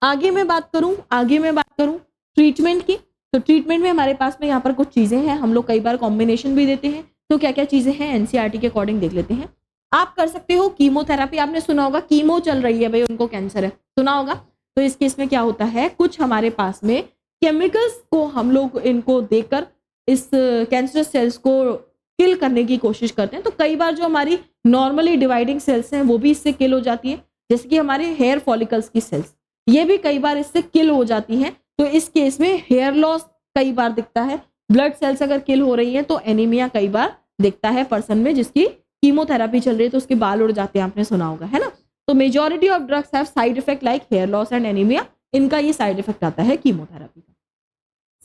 आगे मैं बात करूं ट्रीटमेंट की, तो ट्रीटमेंट में हमारे पास में यहाँ पर कुछ चीजें हैं, हम लोग कई बार कॉम्बिनेशन भी देते हैं। तो क्या क्या चीजें हैं NCERT के अकॉर्डिंग देख लेते हैं। आप कर सकते हो कीमोथेरेपी। आपने सुना होगा कीमो चल रही है भाई, उनको कैंसर है, सुना होगा। तो इस केस में क्या होता है, कुछ हमारे पास में केमिकल्स को हम लोग इनको देकर इस कैंसर सेल्स को किल करने की कोशिश करते हैं। तो कई बार जो हमारी नॉर्मली डिवाइडिंग सेल्स हैं वो भी इससे किल हो जाती है, जैसे कि हमारे हेयर फॉलिकल्स की सेल्स, ये भी कई बार इससे किल हो जाती हैं। तो इस केस में हेयर लॉस कई बार दिखता है। ब्लड सेल्स अगर किल हो रही है तो एनीमिया कई बार दिखता है पर्सन में जिसकी कीमोथेरेपी चल रही है, तो उसके बाल उड़ जाते हैं, आपने सुना होगा, है ना। तो majority of drugs have side effect like hair loss and anaemia. इनका ये साइड इफेक्ट आता है कीमोथेरेपी का।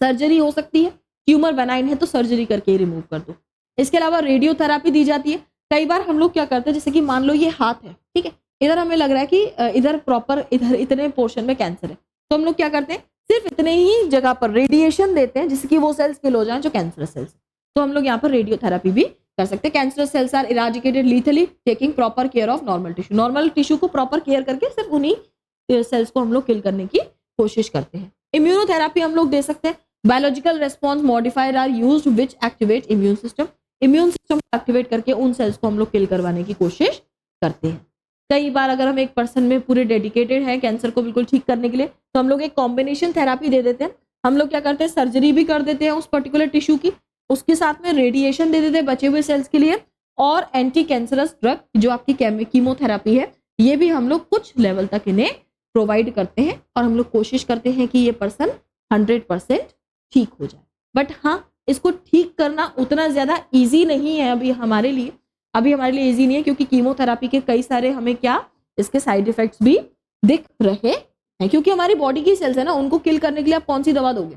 सर्जरी हो सकती है, ट्यूमर बेनाइन है तो सर्जरी करके रिमूव कर दो। इसके अलावा रेडियोथेरेपी दी जाती है। कई बार हम लोग क्या करते हैं, जैसे कि मान लो ये हाथ है, ठीक है, इधर हमें लग रहा है कि इधर प्रॉपर इधर इतने पोर्शन में कैंसर है, तो हम लोग क्या करते हैं, सिर्फ इतने ही जगह पर रेडिएशन देते हैं जिससे कि वो सेल्स किल हो जाए जो कैंसर सेल्स। तो हम लोग यहाँ पर रेडियोथेरेपी भी कर सकते हैं। Cancer cells are eradicated lethally taking proper care of normal tissue. Normal tissue को प्रॉपर केयर करके सिर्फ उन्हीं सेल्स को हम लोग किल करने की कोशिश करते हैं। इम्यूनोथेरेपी हम लोग दे सकते हैं। Biological response modifier are used which activate immune system. Immune system को एक्टिवेट करके उन सेल्स को हम लोग किल करवाने की कोशिश करते हैं। कई बार अगर हम एक पर्सन में पूरे डेडिकेटेड है कैंसर को बिल्कुल ठीक करने के लिए, तो हम लोग एक कॉम्बिनेशन थेरापी दे देते हैं। हम लोग क्या करते हैं, सर्जरी भी कर देते हैं उस पर्टिकुलर टिश्यू की, उसके साथ में रेडिएशन दे देते हैं बचे हुए सेल्स के लिए, और एंटी कैंसरस ड्रग जो आपकी कीमोथेरापी है ये भी हम लोग कुछ लेवल तक इन्हें प्रोवाइड करते हैं, और हम लोग कोशिश करते हैं कि ये पर्सन 100% ठीक हो जाए। बट हाँ, इसको ठीक करना उतना ज़्यादा ईजी नहीं है अभी हमारे लिए ईजी नहीं है, क्योंकि कीमोथेरापी के कई सारे हमें क्या इसके साइड इफेक्ट्स भी दिख रहे हैं, क्योंकि हमारी बॉडी की सेल्स है ना, उनको किल करने के लिए आप कौन सी दवा दोगे,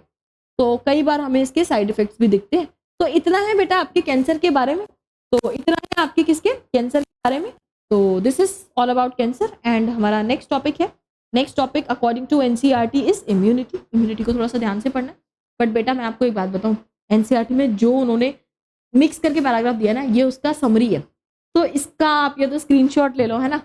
तो कई बार हमें इसके साइड इफेक्ट्स भी दिखते हैं। तो इतना है बेटा आपके कैंसर के बारे में, तो इतना है आपके किसके कैंसर के बारे में। तो this is all about cancer. And हमारा नेक्स्ट टॉपिक है, next topic according to NCERT is immunity. Immunity को थोड़ा सा ध्यान से पढ़ना है। बट बेटा मैं आपको एक बात बताऊं, एनसीईआरटी में जो उन्होंने मिक्स करके पैराग्राफ दिया ना, ये उसका समरी है, तो इसका आप या तो स्क्रीनशॉट ले लो, है ना,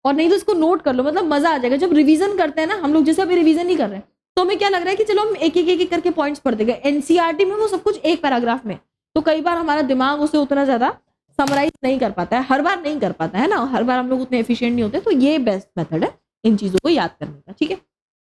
और नहीं तो इसको नोट कर लो, मतलब मजा आ जाएगा। जब रिवीजन करते हैं ना हम लोग, जैसे अभी रिवीजन नहीं कर रहे हैं, तो हमें क्या लग रहा है कि चलो हम एक एक करके पॉइंट्स पढ़ते गए। एनसीईआरटी में वो सब कुछ एक पैराग्राफ में, तो कई बार हमारा दिमाग उसे उतना ज्यादा समराइज नहीं कर पाता है, हर बार नहीं कर पाता है ना, हर बार हम लोग उतने एफिशिएंट नहीं होते। तो ये बेस्ट मेथड है इन चीजों को याद करने का, ठीक है।